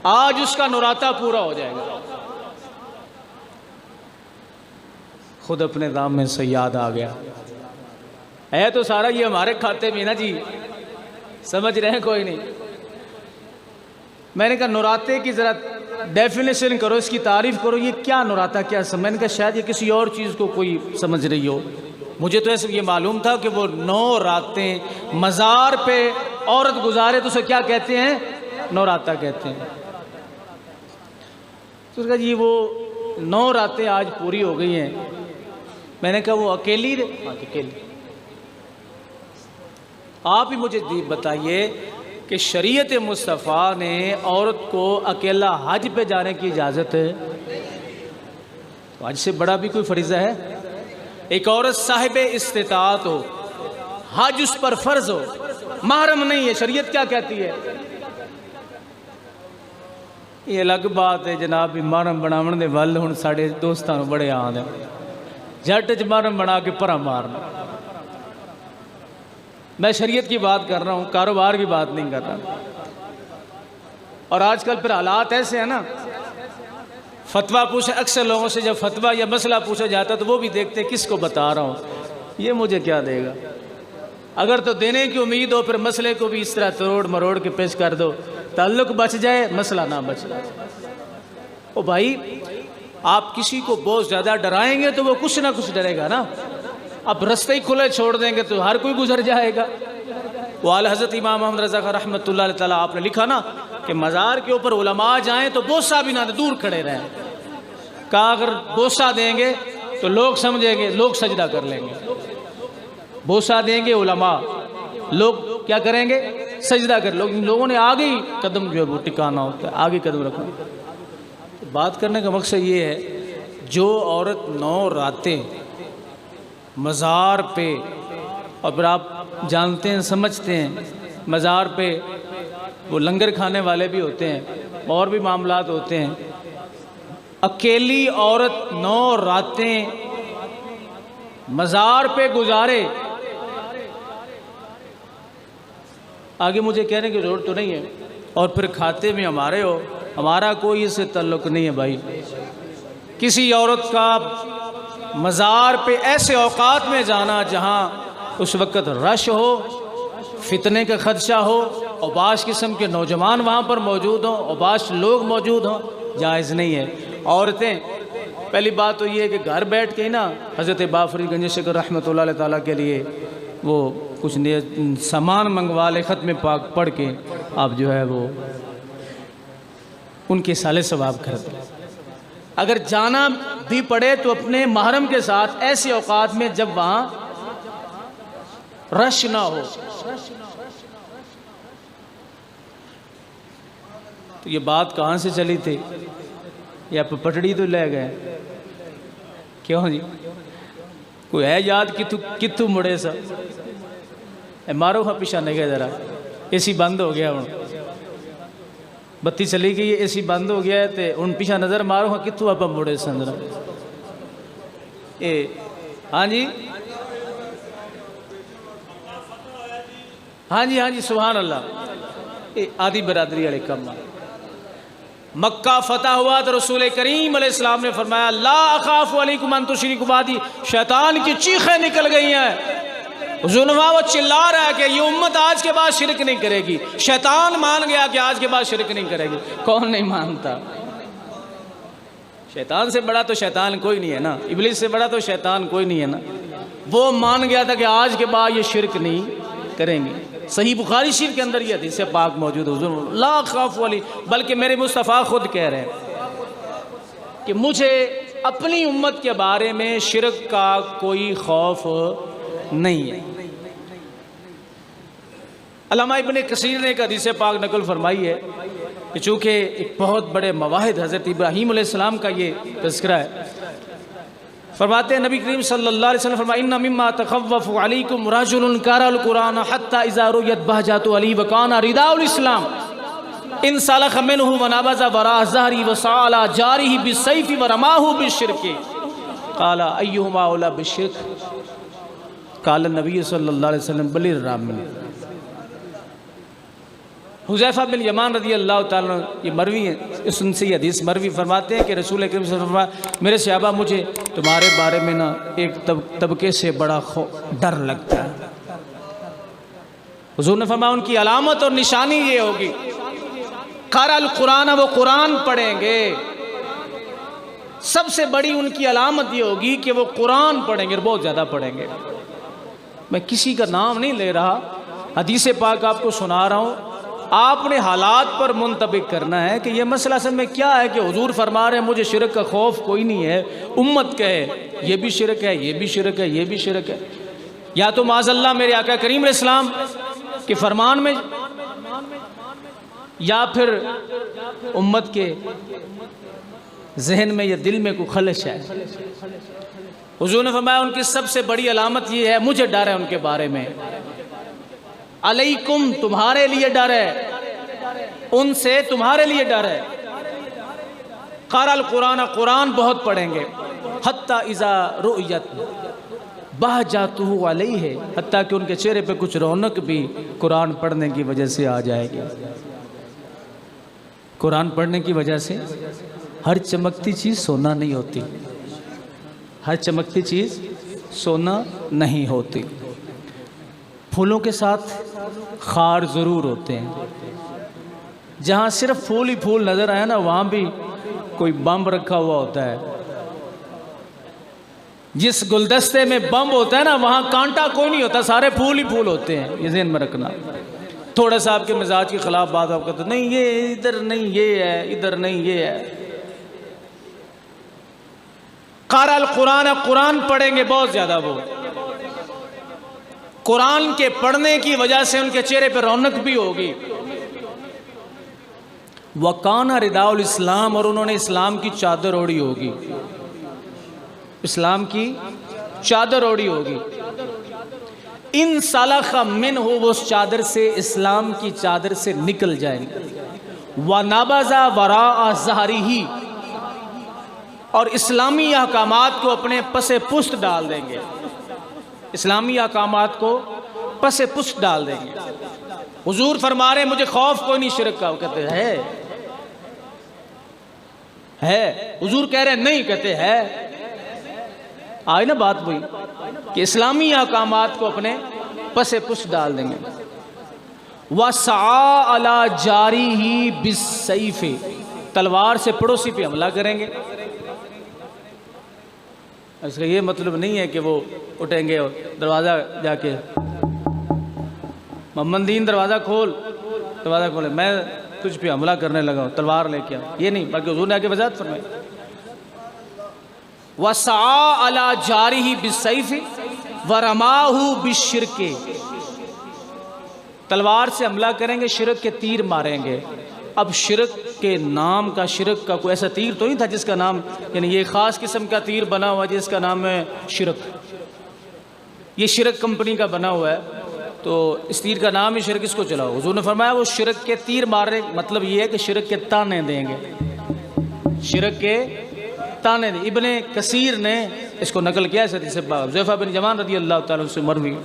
آج اس کا نوراتا پورا ہو جائے گا۔ خود اپنے دام میں سے یاد آ گیا، ہے تو سارا یہ ہمارے کھاتے میں نا جی، سمجھ رہے ہیں کوئی نہیں؟ میں نے کہا نوراتے کی ذرا ڈیفینیشن کرو، اس کی تعریف کرو، یہ کیا نوراتا کیا؟ میں نے کہا شاید یہ کسی اور چیز کو کوئی سمجھ رہی ہو، مجھے تو ایسے یہ معلوم تھا کہ وہ 9 راتیں مزار پہ عورت گزارے تو اسے کیا کہتے ہیں؟ نوراتا کہتے ہیں۔ تو اس کا جی وہ 9 راتیں آج پوری ہو گئی ہیں۔ میں نے کہا وہ اکیلی رہے؟ اکیلی۔ آپ ہی مجھے بتائیے کہ شریعت مصطفیٰ نے عورت کو اکیلا حج پہ جانے کی اجازت ہے؟ تو حج سے بڑا بھی کوئی فریضہ ہے؟ ایک عورت صاحب استطاعت ہو، حج اس پر فرض ہو، محرم نہیں ہے، شریعت کیا کہتی ہے؟ یہ الگ بات ہے جناب، محرم بناون دے ول ہن ساڈے دوستاں نوں بڑے آند ہے، جھٹ چ محرم بنا کے پرا مارنا۔ میں شریعت کی بات کر رہا ہوں، کاروبار کی بات نہیں کر رہا۔ اور آج کل پھر حالات ایسے ہیں نا، فتویٰ پوچھے اکثر لوگوں سے، جب فتویٰ یا مسئلہ پوچھا جاتا تو وہ بھی دیکھتے ہیں کس کو بتا رہا ہوں، یہ مجھے کیا دے گا۔ اگر تو دینے کی امید ہو پھر مسئلے کو بھی اس طرح توڑ مروڑ کے پیش کر دو تعلق بچ جائے مسئلہ نہ بچ جائے۔ او بھائی آپ کسی کو بہت زیادہ ڈرائیں گے تو وہ کچھ نہ کچھ ڈرے گا نا، اب رستے ہی کھلے چھوڑ دیں گے تو ہر کوئی گزر جائے گا۔ وہ اعلی حضرت امام محمد رضا خان رحمۃ اللہ علیہ تعالیٰ آپ نے لکھا نا کہ مزار کے اوپر علماء جائیں تو بوسہ بھی نہ دیں، دور کھڑے رہیں۔ کہا اگر بوسہ دیں گے تو لوگ سمجھیں گے، لوگ سجدہ کر لیں گے۔ بوسہ دیں گے علماء، لوگ کیا کریں گے؟ سجدہ کر لوگوں نے آگے ہی قدم جو ہے وہ ٹکانا ہوتا ہے، آگے قدم رکھنا۔ بات کرنے کا مقصد یہ ہے جو عورت 9 راتیں مزار پہ، اور پھر آپ جانتے ہیں سمجھتے ہیں مزار پہ وہ لنگر کھانے والے بھی ہوتے ہیں اور بھی معاملات ہوتے ہیں، اکیلی عورت 9 راتیں مزار پہ گزارے، آگے مجھے کہنے کی ضرورت تو نہیں ہے، اور پھر کھاتے میں ہمارے ہو، ہمارا کوئی اس سے تعلق نہیں ہے بھائی۔ کسی عورت کا مزار پہ ایسے اوقات میں جانا جہاں اس وقت رش ہو، فتنے کا خدشہ ہو، اور بعض قسم کے نوجوان وہاں پر موجود ہوں اور بعض لوگ موجود ہوں، جائز نہیں ہے۔ عورتیں پہلی بات تو یہ ہے کہ گھر بیٹھ کے ہی نا حضرت بافری گنج شکر رحمۃ اللہ علیہ تعالیٰ کے لیے وہ کچھ سامان منگوا لے، ختم پاک پڑھ کے آپ جو ہے وہ ان کے سالے ثواب کر دیں۔ اگر جانا بھی پڑے تو اپنے محرم کے ساتھ ایسے اوقات میں جب وہاں رش نہ ہو۔ تو یہ بات کہاں سے چلی تھی؟ یا پٹڑی تو لے گئے کیوں جی؟ کوئی ہے یاد کتھو مڑے سا؟ مارو ہاں پیچھا نگے ذرا، اے سی بند ہو گیا ہوں، بتی چلی گئی، اے سی بند ہو گیا ہے تے ان پیچھا نظر مارو ہاں کتھو آپ مڑے سا ذرا۔ ہاں جی ہاں جی ہاں جی سبحان اللہ۔ آدھی برادری والے کم۔ مکہ فتح ہوا تو رسول کریم علیہ السلام نے فرمایا لا اخاف علیکم ان تشرکوا بعدی، شیطان کی چیخیں نکل گئی ہیں، ظلمہ وہ چلا رہا ہے کہ یہ امت آج کے بعد شرک نہیں کرے گی۔ شیطان مان گیا کہ آج کے بعد شرک نہیں کرے گی۔ کون نہیں مانتا؟ شیطان سے بڑا تو شیطان کوئی نہیں ہے نا، ابلیس سے بڑا تو شیطان کوئی نہیں ہے نا۔ وہ مان گیا تھا کہ آج کے بعد یہ شرک نہیں کریں گے۔ صحیح بخاری شریف کے اندر یہ حدیث پاک موجود ہے، لا خاف علی، بلکہ میرے مصطفیٰ خود کہہ رہے ہیں کہ مجھے اپنی امت کے بارے میں شرک کا کوئی خوف نہیں ہے۔ علامہ ابن کثیر نے ایک حدیث پاک نقل فرمائی ہے کہ چونکہ ایک بہت بڑے مواہد حضرت ابراہیم علیہ السلام کا یہ تذکرہ ہے، فرماتے ہیں نبی کریم صلی اللہ علیہ وسلم فرمایا ان مما تخوف علیکم رجل قرأ القرآن حتی اذا رؤیت بہجۃ علی وکان رداء الاسلام ان سلخ منہ ونبذ وراء ظہری وسعى علی جارہ بالسیف ورماہ بالشرک قال ایہما اولی بالشرک قال النبی صلی اللہ علیہ وسلم بل الرامن۔ حذیفہ بن یمان رضی اللہ تعالیٰ یہ مروی ہے، ان سے یہ حدیث مروی فرماتے ہیں کہ رسول کریم صلی اللہ علیہ وسلم فرمایا میرے صحابہ مجھے تمہارے بارے میں نا ایک طبقے سے بڑا ڈر لگتا ہے۔ حضور نے فرمایا ان کی علامت اور نشانی یہ ہوگی قرأ القرآن، وہ قرآن پڑھیں گے، سب سے بڑی ان کی علامت یہ ہوگی کہ وہ قرآن پڑھیں گے اور بہت زیادہ پڑھیں گے۔ میں کسی کا نام نہیں لے رہا، حدیث پاک آپ کو سنا رہا ہوں، آپ نے حالات پر منطبق کرنا ہے کہ یہ مسئلہ اصل میں کیا ہے کہ حضور فرما رہے ہیں مجھے شرک کا خوف کوئی نہیں ہے، امت کہے یہ بھی شرک ہے، یہ بھی شرک ہے، یہ بھی شرک ہے، یا تو معاذ اللہ میرے آقا کریم علیہ السلام کے فرمان میں، یا پھر امت کے ذہن میں یا دل میں کوئی خلش ہے۔ حضور نے فرمایا ان کی سب سے بڑی علامت یہ ہے مجھے ڈر ہے ان کے بارے میں، علیکم تمہارے لیے ڈر ہے، ان سے تمہارے لیے ڈر ہے۔ قرأ القرآن، قرآن بہت پڑھیں گے، حتی اذا رؤیت بہجۃ علیہ، حتیٰ کہ ان کے چہرے پہ کچھ رونق بھی قرآن پڑھنے کی وجہ سے آ جائے گی۔ قرآن پڑھنے کی وجہ سے ہر چمکتی چیز سونا نہیں ہوتی، ہر چمکتی چیز سونا نہیں ہوتی۔ پھولوں کے ساتھ خار ضرور ہوتے ہیں، جہاں صرف پھول ہی پھول نظر آیا نا وہاں بھی کوئی بم رکھا ہوا ہوتا ہے. جس گلدستے میں بم ہوتا ہے نا وہاں کانٹا کوئی نہیں ہوتا, سارے پھول ہی پھول ہوتے ہیں. یہ ذہن میں رکھنا. تھوڑا سا آپ کے مزاج کے خلاف بات آپ کہتے نہیں یہ ادھر نہیں یہ ہے, ادھر نہیں یہ ہے. قارئ القرآن, قرآن پڑھیں گے بہت زیادہ, وہ قرآن کے پڑھنے کی وجہ سے ان کے چہرے پہ رونق بھی ہوگی. وَقَانَ رِدَاءُ الْإِسْلَامِ, اور انہوں نے اسلام کی چادر اوڑھی ہوگی, اسلام کی چادر اوڑھی ہوگی. ان سلخ منہ, وہ اس چادر سے, اسلام کی چادر سے نکل جائیں گے. وَنَبَذَ وَرَاءَ ظَهْرِهِ, اور اسلامی احکامات کو اپنے پس پشت ڈال دیں گے. اسلامی احکامات کو پس پشت ڈال دیں گے. حضور فرما رہے ہیں مجھے خوف کوئی نہیں شرک کا. وہ کہتے ہیں ہے. حضور کہہ رہے ہیں نہیں, کہتے ہے. آئی نا بات وہی کہ اسلامی احکامات کو اپنے پس پشت ڈال دیں گے. وَسَعَى عَلَى جَارِهِ بِالسَّيْفِ, تلوار سے پڑوسی پہ حملہ کریں گے. اس کا یہ مطلب نہیں ہے کہ وہ اٹھیں گے اور دروازہ جا کے محمد دین دروازہ کھول, دروازہ کھولے, میں تجھ پہ حملہ کرنے لگا ہوں, تلوار لے کے. یہ نہیں, بلکہ حضور نے آگے وضاحت فرمائی. وَسَعَى عَلَى جَارِهِ بِالسَّيْفِ وَرَمَاهُ بِالشِّرْكِ, تلوار سے حملہ کریں گے, شرک کے تیر ماریں گے. اب شرک کے نام کا, شرک کا کوئی ایسا تیر تو نہیں تھا جس کا نام, یعنی یہ خاص قسم کا تیر بنا ہوا جس کا نام ہے شرک. یہ شرک کمپنی کا بنا ہوا ہے, تو اس تیر کا نام ہی شرک, اس کو چلاؤ. حضور نے فرمایا وہ شرک کے تیر مارے, مطلب یہ ہے کہ شرک کے تانے دیں گے, شرک کے تانے دیں. ابن کثیر نے اس کو نقل کیا ہے حدیث حذیفہ بن یمان رضی اللہ تعالیٰ عنہ سے مروی,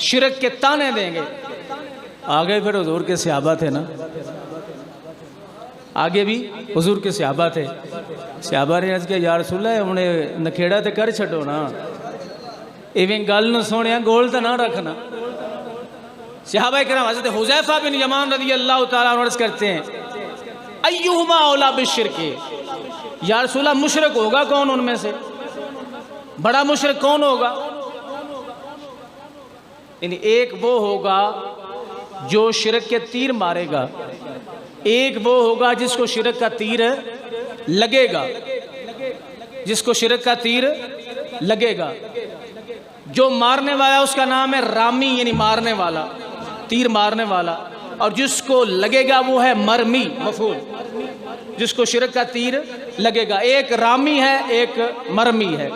شرک کے تانے دیں گے. آگے پھر حضور کے صحابہ تھے نا, آگے بھی حضور کے صحابہ تھے. صحابہ نے عرض کیا یا رسول اللہ انہیں نکھیڑا تے کر چھڑو نا, ایویں گل نو سونیا گول تے نہ رکھنا. صحابہ کرام حضرت حذیفہ بن یمان رضی اللہ تعالیٰ عنہ عرض کرتے ہیں ایہما اولا بالشرک, یا رسول اللہ مشرک ہوگا کون ان میں سے, بڑا مشرک کون ہوگا؟ یعنی ایک وہ ہوگا جو شرک کے تیر مارے گا, ایک وہ ہوگا جس کو شرک کا تیر لگے گا, جس کو شرک کا تیر لگے گا. جو مارنے والا اس کا نام ہے رامی, یعنی مارنے والا, تیر مارنے والا, اور جس کو لگے گا وہ ہے مرمی, مفعول, جس کو شرک کا تیر لگے گا. ایک رامی ہے, ایک مرمی ہے.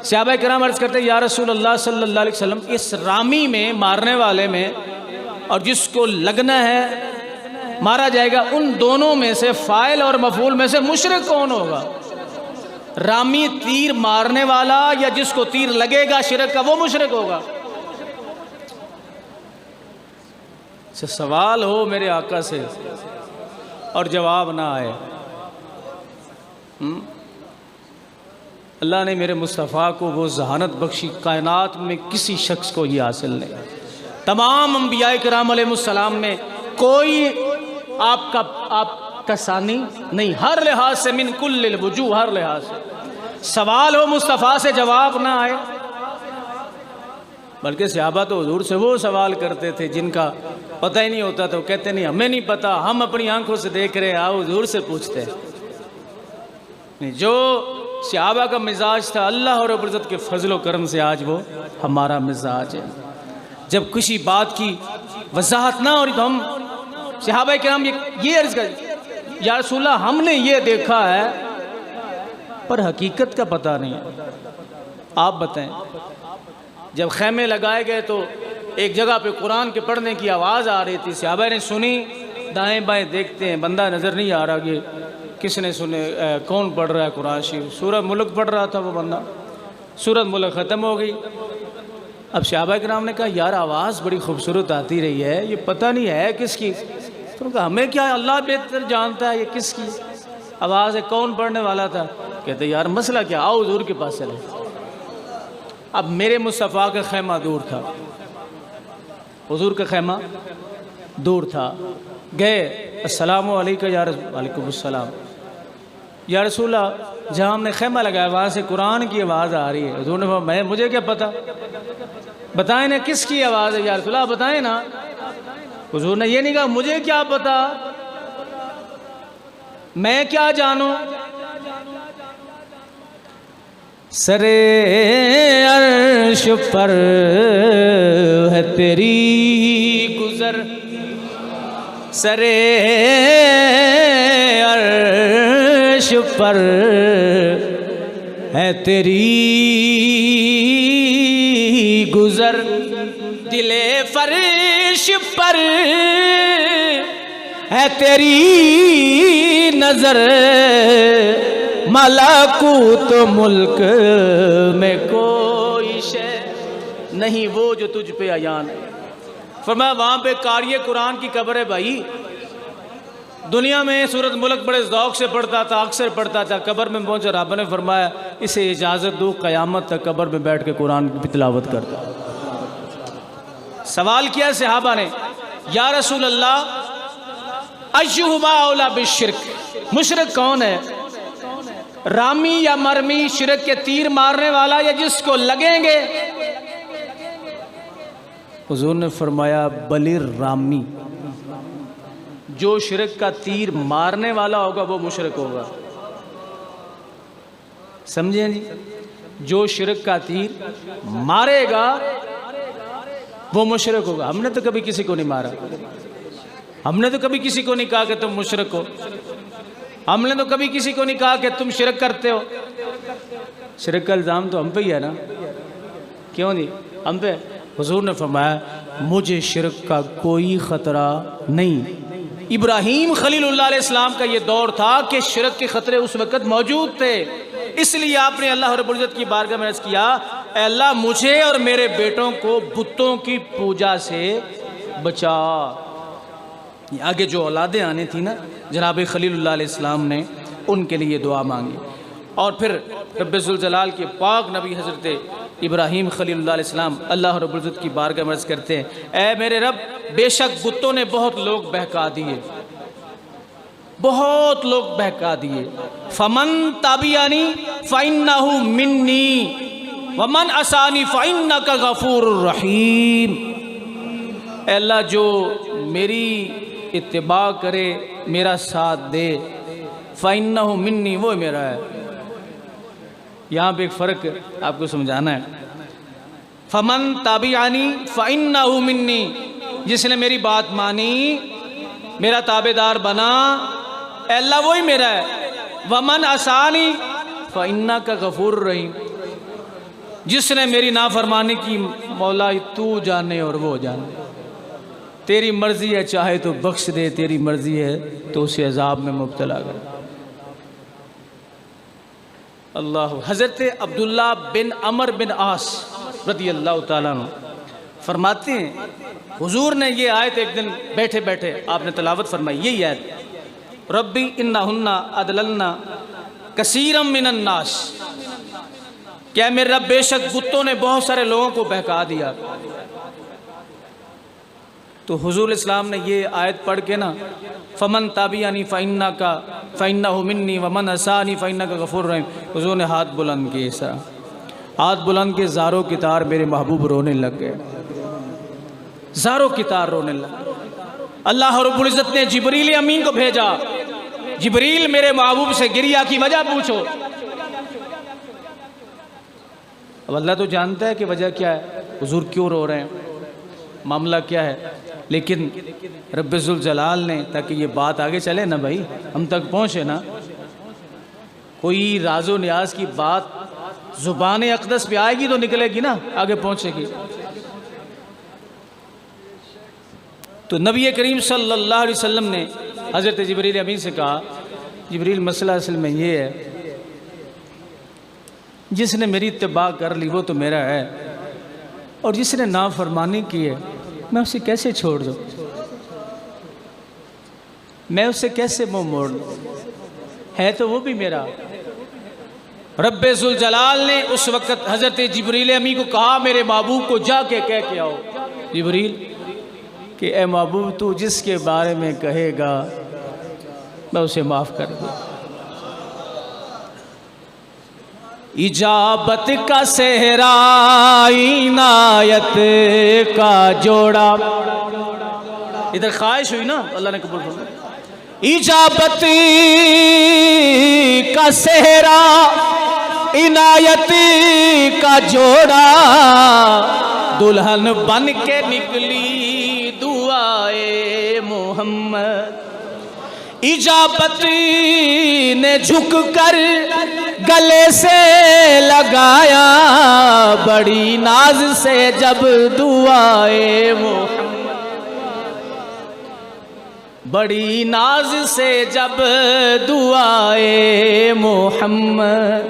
صحابہ کرام عرض کرتے ہیں یا رسول اللہ صلی اللہ علیہ وسلم اس رامی میں, مارنے والے میں, اور جس کو لگنا ہے مارا جائے گا, ان دونوں میں سے فاعل اور مفعول میں سے مشرک کون ہوگا؟ رامی تیر مارنے والا یا جس کو تیر لگے گا شرک کا, وہ مشرک ہوگا. سوال ہو میرے آقا سے اور جواب نہ آئے. اللہ نے میرے مصطفیٰ کو وہ ذہانت بخشی, کائنات میں کسی شخص کو یہ حاصل نہیں. تمام انبیاء کرام علیہ السلام میں کوئی آپ کا ثانی نہیں, ہر لحاظ سے, من کل الوجوہ, ہر لحاظ سے. سوال ہو مصطفیٰ سے جواب نہ آئے. بلکہ صحابہ تو حضور سے وہ سوال کرتے تھے جن کا پتہ ہی نہیں ہوتا, تو کہتے نہیں ہمیں نہیں پتہ, ہم اپنی آنکھوں سے دیکھ رہے ہیں, آؤ حضور سے پوچھتے ہیں. جو صحابہ کا مزاج تھا, اللہ رب العزت کے فضل و کرم سے آج وہ ہمارا مزاج ہے. جب کسی بات کی وضاحت نہ ہو رہی تو ہم صحابہ کرام یہ عرض کرتے یا رسول اللہ ہم نے یہ دیکھا ہے پر حقیقت کا پتہ نہیں ہے, آپ بتائیں. جب خیمے لگائے گئے تو ایک جگہ پہ قرآن کے پڑھنے کی آواز آ رہی تھی, صحابہ نے سنی, دائیں بائیں دیکھتے ہیں, بندہ نظر نہیں آ رہا کہ کس نے سنے, کون پڑھ رہا ہے قرآن شریف. سورہ ملک پڑھ رہا تھا وہ بندہ, سورہ ملک ختم ہو گئی. اب صحابہ کرام نے کہا یار آواز بڑی خوبصورت آتی رہی ہے, یہ پتہ نہیں ہے کس کی. تو انہوں نے کہا ہمیں کیا, اللہ بہتر جانتا ہے یہ کس کی آواز ہے, کون پڑھنے والا تھا. کہتے یار مسئلہ کیا, آؤ حضور کے پاس چلے. اب میرے مصطفیٰ کا خیمہ دور تھا, حضور کا خیمہ دور تھا, گئے، السلام علیکم یا رسول، وعلیکم السلام یا رسول اللہ، جہاں ہم نے خیمہ لگایا وہاں سے قرآن کی آواز آ رہی ہے۔ حضور نے فرمایا مجھے کیا پتا، بتائیں نا کس کی آواز ہے یا رسول اللہ، بتائیں نا۔ حضور نے یہ نہیں کہا مجھے کیا پتا، میں کیا جانوں۔ سرے عرش پر ہے تیری گزر، سرے عرش پر ہے تیری گزر، دل فرش پر ہے تیری نظر، ملکوت ملک میں کوئی شے نہیں وہ جو تجھ پہ عیان ہے۔ فرمایا وہاں پہ قاری قرآن کی قبر ہے بھائی، دنیا میں سورۃ ملک بڑے ذوق سے پڑھتا تھا، اکثر پڑھتا تھا، قبر میں پہنچا رب نے فرمایا اسے اجازت دو قیامت تک قبر میں بیٹھ کے قرآن کی تلاوت کرتا۔ سوال کیا صحابہ نے، یا رسول اللہ ایہما اولا بالشرک، مشرک کون ہے، رامی یا مرمی، شرک کے تیر مارنے والا یا جس کو لگیں گے؟ حضور نے فرمایا بلی رامی، جو شرک کا تیر مارنے والا ہوگا وہ مشرک ہوگا۔ سمجھیں جی، جو شرک کا تیر مارے گا وہ مشرک ہوگا۔ ہم نے تو کبھی کسی کو نہیں مارا، ہم نے تو کبھی کسی کو نہیں کہا کہ تم مشرک ہو، ہم نے تو کبھی کسی کو نہیں کہا کہ تم شرک کرتے ہو۔ شرک کا الزام تو ہم پہ ہی ہے نا، کیوں نہیں ہم پہ؟ حضور نے فرمایا مجھے شرک کا کوئی خطرہ نہیں۔ ابراہیم خلیل اللہ علیہ السلام کا یہ دور تھا کہ شرک کے خطرے اس وقت موجود تھے، اس لیے آپ نے اللہ رب العزت کی بارگاہ میں عرض کیا اے اللہ مجھے اور میرے بیٹوں کو بتوں کی پوجا سے بچا۔ آگے جو اولادیں آنی تھی نا جناب خلیل اللہ علیہ السلام نے ان کے لیے دعا مانگی، اور پھر رب ذوالجلال کے پاک نبی حضرت ابراہیم خلیل اللہ علیہ السلام اللہ رب العزت کی بارگاہ میں عرض کرتے ہیں اے میرے رب بے شک بتوں نے بہت لوگ بہکا دیے، بہت لوگ بہکا دیے، فمن تابعانی فإنہ منی ومن عصانی فإنک غفور رحیم۔ اے اللہ جو میری اتباع کرے، میرا ساتھ دے، فإنہ منی، وہ میرا ہے۔ یہاں پہ ایک فرق آپ کو سمجھانا ہے، فمن تابعانی فإنہ منی، جس نے میری بات مانی میرا تابعدار بنا، اے اللہ وہی میرا ہے، ومن عصانی فإنک غفور رحیم، جس نے میری نافرمانی کی مولا تو جانے اور وہ جانے، تیری مرضی ہے چاہے تو بخش دے، تیری مرضی ہے تو اسے عذاب میں مبتلا کر۔ اللہ حضرت عبداللہ بن عمر بن عاص رضی اللہ تعالیٰ عنہ فرماتے ہیں حضور نے یہ آیت ایک دن بیٹھے بیٹھے آپ نے تلاوت فرمائی، یہی آیت ربی انہن اضللن کثیرا من الناس، کیا میرے رب بے شک بتوں نے بہت سارے لوگوں کو بہکا دیا۔ تو حضور اسلام نے یہ آیت پڑھ کے نا فمن تابعانی فإنہ منی ومن عصانی فإنک غفور رحیم، حضور نے ہاتھ بلند کیے، ایسا ہاتھ بلند کے زاروں کی تار میرے محبوب رونے لگ گئے، زاروں کی تار رونے لگ گئے۔ اللہ رب العزت نے جبریل امین کو بھیجا، جبریل میرے محبوب سے گریہ کی وجہ پوچھو۔ اب اللہ تو جانتا ہے کہ وجہ کیا ہے، حضور کیوں رو رہے ہیں، معاملہ کیا ہے، لیکن رب ذوالجلال نے تاکہ یہ بات آگے چلے نا بھائی، ہم تک پہنچے نا، کوئی راز و نیاز کی بات زبان اقدس پہ آئے گی تو نکلے گی نا، آگے پہنچے گی۔ تو نبی کریم صلی اللہ علیہ وسلم نے حضرت جبریل امین سے کہا جبریل مسئلہ اصل میں یہ ہے، جس نے میری اتباع کر لی وہ تو میرا ہے، اور جس نے نافرمانی کی ہے میں اسے کیسے چھوڑ دوں، میں اسے کیسے منہ موڑ دوں، ہے تو وہ بھی میرا۔ رب ذوالجلال نے اس وقت حضرت جبریل امی کو کہا میرے محبوب کو جا کے کہہ کے آؤ، جبریل کہ اے محبوب تو جس کے بارے میں کہے گا میں اسے معاف کر دوں۔ اجابت کا صحرا عنایت کا جوڑا، ادھر خواہش ہوئی نا، اللہ نے قبول فرمایا۔ اجابت کا صحرا عنایت کا جوڑا، دلہن بن کے نکلی دعائے محمد۔ اجابت نے جھک کر گلے سے لگایا، بڑی ناز سے جب دعائے محمد، بڑی ناز سے جب دعائے محمد،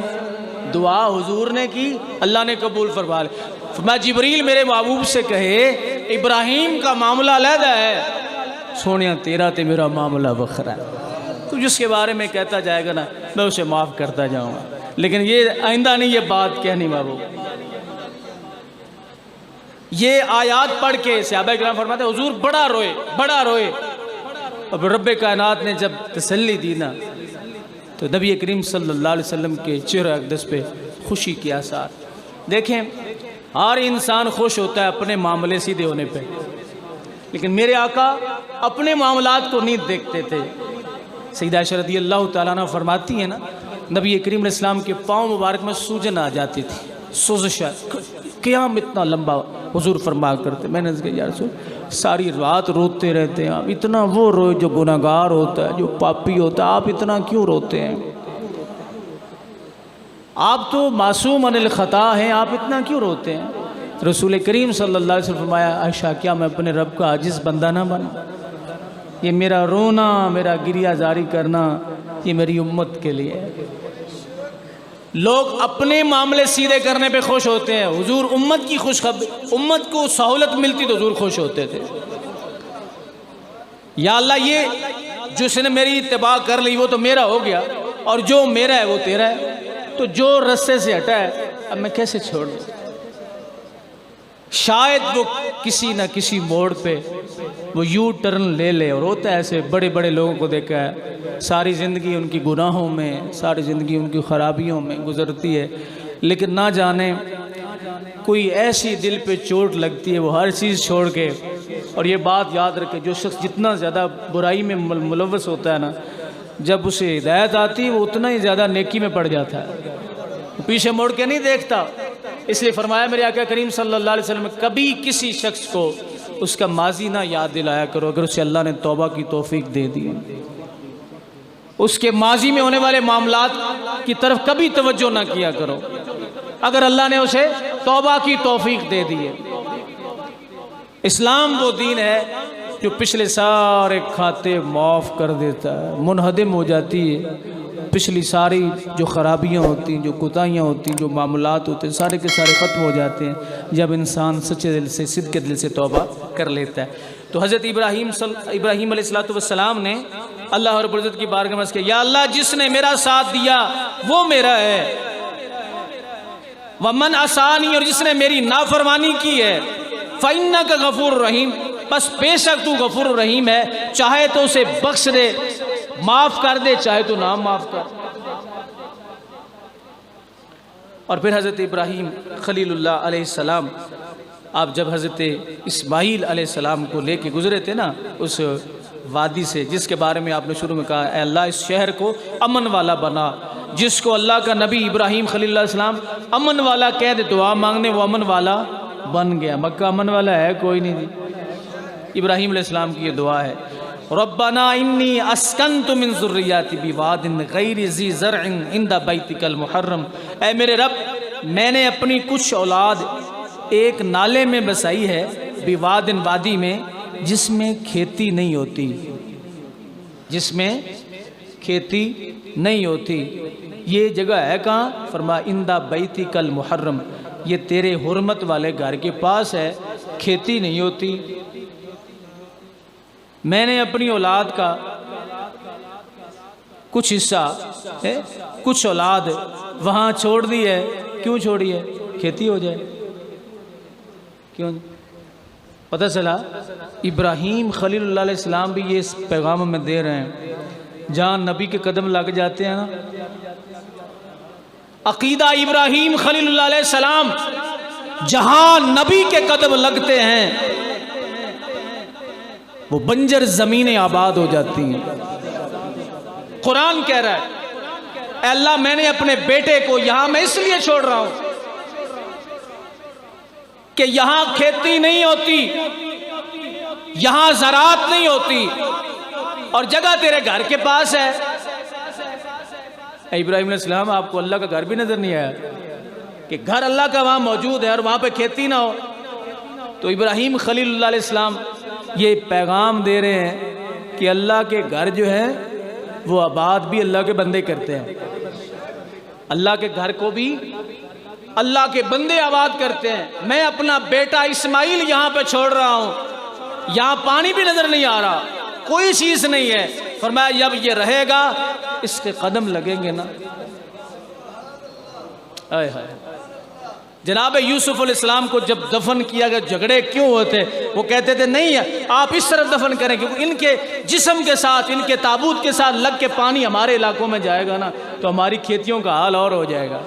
دعا حضور نے کی، اللہ نے قبول فرما لی۔ فرمایا جبریل میرے محبوب سے کہے ابراہیم کا معاملہ علیحدہ ہے، سونیا تیرا تے میرا معاملہ بخرا ہے، تو جس کے بارے میں کہتا جائے گا نا میں اسے معاف کرتا جاؤں گا، لیکن یہ آئندہ نہیں یہ بات کہنی محبوب۔ یہ آیات پڑھ کے صحابہ کرام فرماتے ہیں حضور بڑا روئے، بڑا روئے۔ اب رب کائنات نے جب تسلی دی نا تو نبی کریم صلی اللہ علیہ وسلم کے چہرہ اقدس پہ خوشی کے آثار دیکھیں۔ ہر انسان خوش ہوتا ہے اپنے معاملے سیدھے ہونے پہ، لیکن میرے آقا اپنے معاملات کو نہیں دیکھتے تھے۔ سیدہ عائشہ رضی اللہ تعالیٰ عنہ فرماتی ہیں نا، نبی کریم علیہ السلام کے پاؤں مبارک میں سوجن آ جاتی تھی، سوزش، قیام اتنا لمبا حضور فرمایا کرتے۔ میں نے کہا یا رسول ساری رات روتے رہتے ہیں آپ، اتنا وہ روئے جو گناہگار ہوتا ہے، جو پاپی ہوتا ہے، آپ اتنا کیوں روتے ہیں؟ آپ تو معصوم عن الخطا ہیں، آپ اتنا کیوں روتے ہیں؟ رسول کریم صلی اللہ علیہ وسلم فرمایا عائشہ کیا میں اپنے رب کا عاجز بندہ نہ بنا؟ یہ میرا رونا، میرا گریہ جاری کرنا یہ میری امت کے لیے ہے۔ لوگ اپنے معاملے سیدھے کرنے پہ خوش ہوتے ہیں، حضور امت کی خوشخبری، امت کو سہولت ملتی تو حضور خوش ہوتے تھے۔ یا اللہ یہ جس نے میری اتباع کر لی وہ تو میرا ہو گیا، اور جو میرا ہے وہ تیرا ہے، تو جو رستے سے ہٹا ہے اب میں کیسے چھوڑ دوں؟ شاید وہ کسی نہ کسی موڑ پہ وہ یو ٹرن لے لے، اور ہوتا ہے ایسے بڑے بڑے لوگوں کو دیکھا ہے ساری زندگی ان کی گناہوں میں، ساری زندگی ان کی خرابیوں میں گزرتی ہے، لیکن نہ جانے کوئی ایسی دل پہ چوٹ لگتی ہے وہ ہر چیز چھوڑ کے، اور یہ بات یاد رکھے جو شخص جتنا زیادہ برائی میں ملوث ہوتا ہے نا، جب اسے ہدایت آتی ہے وہ اتنا ہی زیادہ نیکی میں پڑ جاتا ہے، پیچھے موڑ کے نہیں دیکھتا۔ اس لیے فرمایا میرے آقا کریم صلی اللہ علیہ وسلم کبھی کسی شخص کو اس کا ماضی نہ یاد دلایا کرو اگر اسے اللہ نے توبہ کی توفیق دے دی، اس کے ماضی میں ہونے والے معاملات کی طرف کبھی توجہ نہ کیا کرو اگر اللہ نے اسے توبہ کی توفیق دے دی ہے۔ اسلام وہ دین ہے جو پچھلے سارے کھاتے معاف کر دیتا ہے، منہدم ہو جاتی ہے پچھلی ساری جو خرابیاں ہوتی ہیں، جو کوتاہیاں ہوتی ہیں، جو معاملات ہوتے ہیں، سارے کے سارے ختم ہو جاتے ہیں جب انسان سچے دل سے، صدق دل سے توبہ کر لیتا ہے۔ تو حضرت ابراہیم علیہ السلام نے اللہ رب العزت کی بارگاہ میں عرض کیا یا اللہ جس نے میرا ساتھ دیا وہ میرا ہے، ومن عصانی اور جس نے میری نافرمانی کی ہے، فإنک غفور رحیم بس بے شک تو غفور رحیم ہے، چاہے تو اسے بخش دے، معاف کر دے، چاہے تو نہ معاف کر۔ اور پھر حضرت ابراہیم خلیل اللہ علیہ السلام آپ جب حضرت اسماعیل علیہ السلام کو لے کے گزرے تھے نا اس وادی سے، جس کے بارے میں آپ نے شروع میں کہا اے اللہ اس شہر کو امن والا بنا، جس کو اللہ کا نبی ابراہیم خلیل اللہ علیہ السلام امن والا کہہ دے دعا مانگنے وہ امن والا بن گیا۔ مکہ امن والا ہے کوئی نہیں جی، ابراہیم علیہ السلام کی یہ دعا ہے ربنا انی اسکنت من ذریاتی بواد غیر ذی زرع عند بیتک المحرم، اے میرے رب میں نے اپنی کچھ اولاد ایک نالے میں بسائی ہے، بواد وادی میں جس میں کھیتی نہیں ہوتی، جس میں کھیتی نہیں ہوتی۔ یہ جگہ ہے کہاں؟ فرمایا عند بیتک المحرم، یہ تیرے حرمت والے گھر کے پاس ہے، کھیتی نہیں ہوتی۔ میں نے اپنی اولاد کا کچھ حصہ کچھ اولاد وہاں چھوڑ دی ہے، کیوں چھوڑی ہے؟ کھیتی ہو جائے، کیوں؟ پتہ چلا ابراہیم خلیل اللہ علیہ السلام بھی یہ اس پیغام میں دے رہے ہیں، جہاں نبی کے قدم لگ جاتے ہیں نا، عقیدہ ابراہیم خلیل اللہ علیہ السلام، جہاں نبی کے قدم لگتے ہیں وہ بنجر زمینیں آباد ہو جاتی ہیں۔ قرآن کہہ رہا ہے اے اللہ میں نے اپنے بیٹے کو یہاں میں اس لیے چھوڑ رہا ہوں کہ یہاں کھیتی نہیں ہوتی، یہاں زراعت نہیں ہوتی، اور جگہ تیرے گھر کے پاس ہے۔ اے ابراہیم علیہ السلام، آپ کو اللہ کا گھر بھی نظر نہیں آیا کہ گھر اللہ کا وہاں موجود ہے اور وہاں پہ کھیتی نہ ہو؟ تو ابراہیم خلیل اللہ علیہ السلام یہ پیغام دے رہے ہیں کہ اللہ کے گھر جو ہے وہ آباد بھی اللہ کے بندے کرتے ہیں، اللہ کے گھر کو بھی اللہ کے بندے آباد کرتے ہیں۔ میں اپنا بیٹا اسماعیل یہاں پہ چھوڑ رہا ہوں، یہاں پانی بھی نظر نہیں آ رہا، کوئی چیز نہیں ہے۔ فرمایا جب یہ رہے گا اس کے قدم لگیں گے نا۔ آئے ہائے، جناب یوسف علیہ السلام کو جب دفن کیا گیا جھگڑے کیوں ہوتے؟ وہ کہتے تھے نہیں آپ اس طرف دفن کریں، کیونکہ ان کے جسم کے ساتھ، ان کے تابوت کے ساتھ لگ کے پانی ہمارے علاقوں میں جائے گا نا تو ہماری کھیتیوں کا حال اور ہو جائے گا۔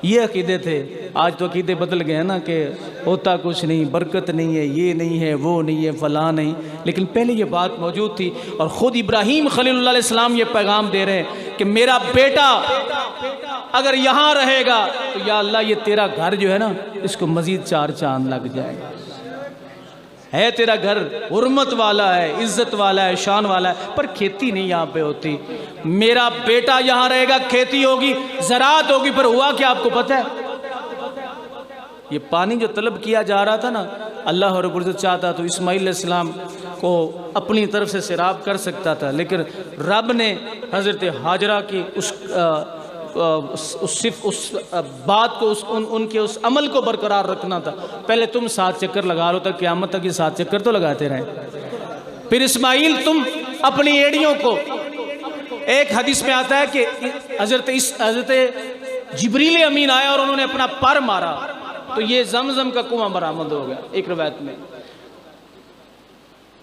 یہ عقیدے تھے۔ آج تو عقیدے بدل گئے ہیں نا کہ ہوتا کچھ نہیں، برکت نہیں ہے، یہ نہیں ہے، وہ نہیں ہے، فلاں نہیں، لیکن پہلے یہ بات موجود تھی۔ اور خود ابراہیم خلیل اللہ علیہ السلام یہ پیغام دے رہے ہیں کہ میرا بیٹا اگر یہاں رہے گا تو یا اللہ یہ تیرا گھر جو ہے نا اس کو مزید 4 چاند لگ جائے گا۔ ہے تیرا گھر حرمت والا ہے، عزت والا ہے، شان والا ہے، پر کھیتی نہیں یہاں پہ ہوتی۔ میرا بیٹا یہاں رہے گا، کھیتی ہوگی، زراعت ہوگی، پر ہوا کیا آپ کو پتہ ہے؟ یہ پانی جو طلب کیا جا رہا تھا نا، اللہ رب العزت چاہتا تو اسماعیل علیہ السلام کو اپنی طرف سے سیراب کر سکتا تھا، لیکن رب نے حضرت ہاجرہ کی اس بات کو، ان کے اس عمل کو برقرار رکھنا تھا۔ پہلے تم 7 چکر لگا لو، تک قیامت تک یہ 7 چکر تو لگاتے رہیں۔ پھر اسماعیل تم اپنی ایڑیوں کو، ایک حدیث میں آتا ہے کہ حضرت جبریل امین آیا اور انہوں نے اپنا پر مارا تو یہ زمزم کا کنواں برآمد ہو گیا، ایک روایت میں۔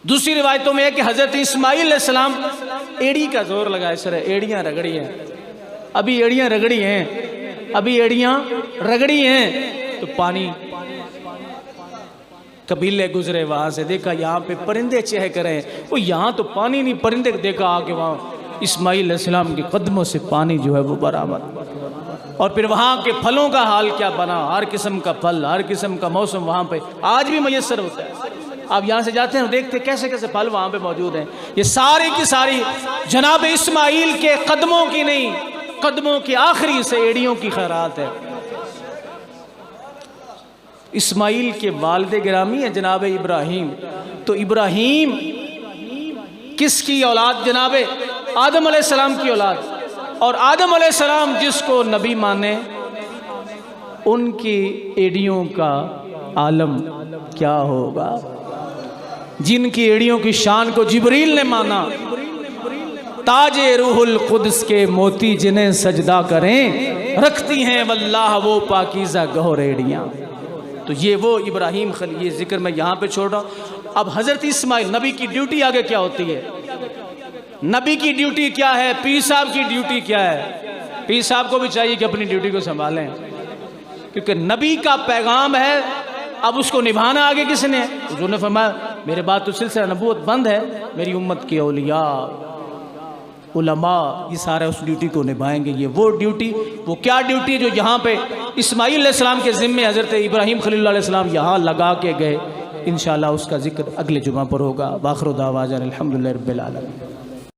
دوسری روایتوں میں ہے کہ حضرت اسماعیل علیہ السلام ایڑی کا زور لگائے، سر ایڑیاں رگڑی ہیں، ابھی ایڑیاں رگڑی ہیں، ابھی ایڑیاں رگڑی ہیں، تو پانی، قبیلے گزرے وہاں سے، دیکھا یہاں پہ پرندے چہک رہے ہیں، وہ یہاں تو پانی نہیں، پرندے دیکھا آ کے وہاں اسماعیل علیہ السلام کے قدموں سے پانی جو ہے وہ برآمد۔ اور پھر وہاں کے پھلوں کا حال کیا بنا، ہر قسم کا پھل، ہر قسم کا موسم وہاں پہ آج بھی میسر ہوتا ہے۔ آپ یہاں سے جاتے ہیں دیکھتے کیسے کیسے پھل وہاں پہ موجود ہیں۔ یہ ساری کی ساری جناب اسماعیل کے قدموں کی نہیں، قدموں کی آخری سے ایڑیوں کی خیرات ہے۔ اسماعیل کے والد گرامی ہے جناب ابراہیم، تو ابراہیم کس کی اولاد؟ جناب آدم علیہ السلام کی اولاد، اور آدم علیہ السلام جس کو نبی مانے ان کی ایڑیوں کا عالم کیا ہوگا؟ جن کی ایڑیوں کی شان کو جبریل نے مانا، تاج روح القدس کے موتی جنہیں سجدہ کریں، رکھتی ہیں واللہ وہ پاکیزہ گہر ایڑیاں۔ تو یہ وہ ابراہیم خلیل، یہ ذکر میں یہاں پہ چھوڑ رہا ہوں۔ اب حضرت اسماعیل، نبی کی ڈیوٹی آگے کیا ہوتی ہے؟ نبی کی ڈیوٹی کیا ہے؟ پیر صاحب کی ڈیوٹی کیا ہے؟ پیر صاحب کو بھی چاہیے کہ اپنی ڈیوٹی کو سنبھالیں، کیونکہ نبی کا پیغام ہے، اب اس کو نبھانا آگے کس نے؟ حضور نے فرمایا میرے بعد تو سلسلہ نبوت بند ہے، میری امت کے اولیاء علماء یہ سارے اس ڈیوٹی کو نبھائیں گے۔ یہ وہ ڈیوٹی، وہ کیا ڈیوٹی جو یہاں پہ اسماعیل علیہ السلام کے ذمے حضرت ابراہیم خلیل اللہ علیہ السلام یہاں لگا کے گئے، انشاءاللہ اس کا ذکر اگلے جمعہ پر ہوگا۔ وآخر دعوانا الحمدللہ رب العالمین۔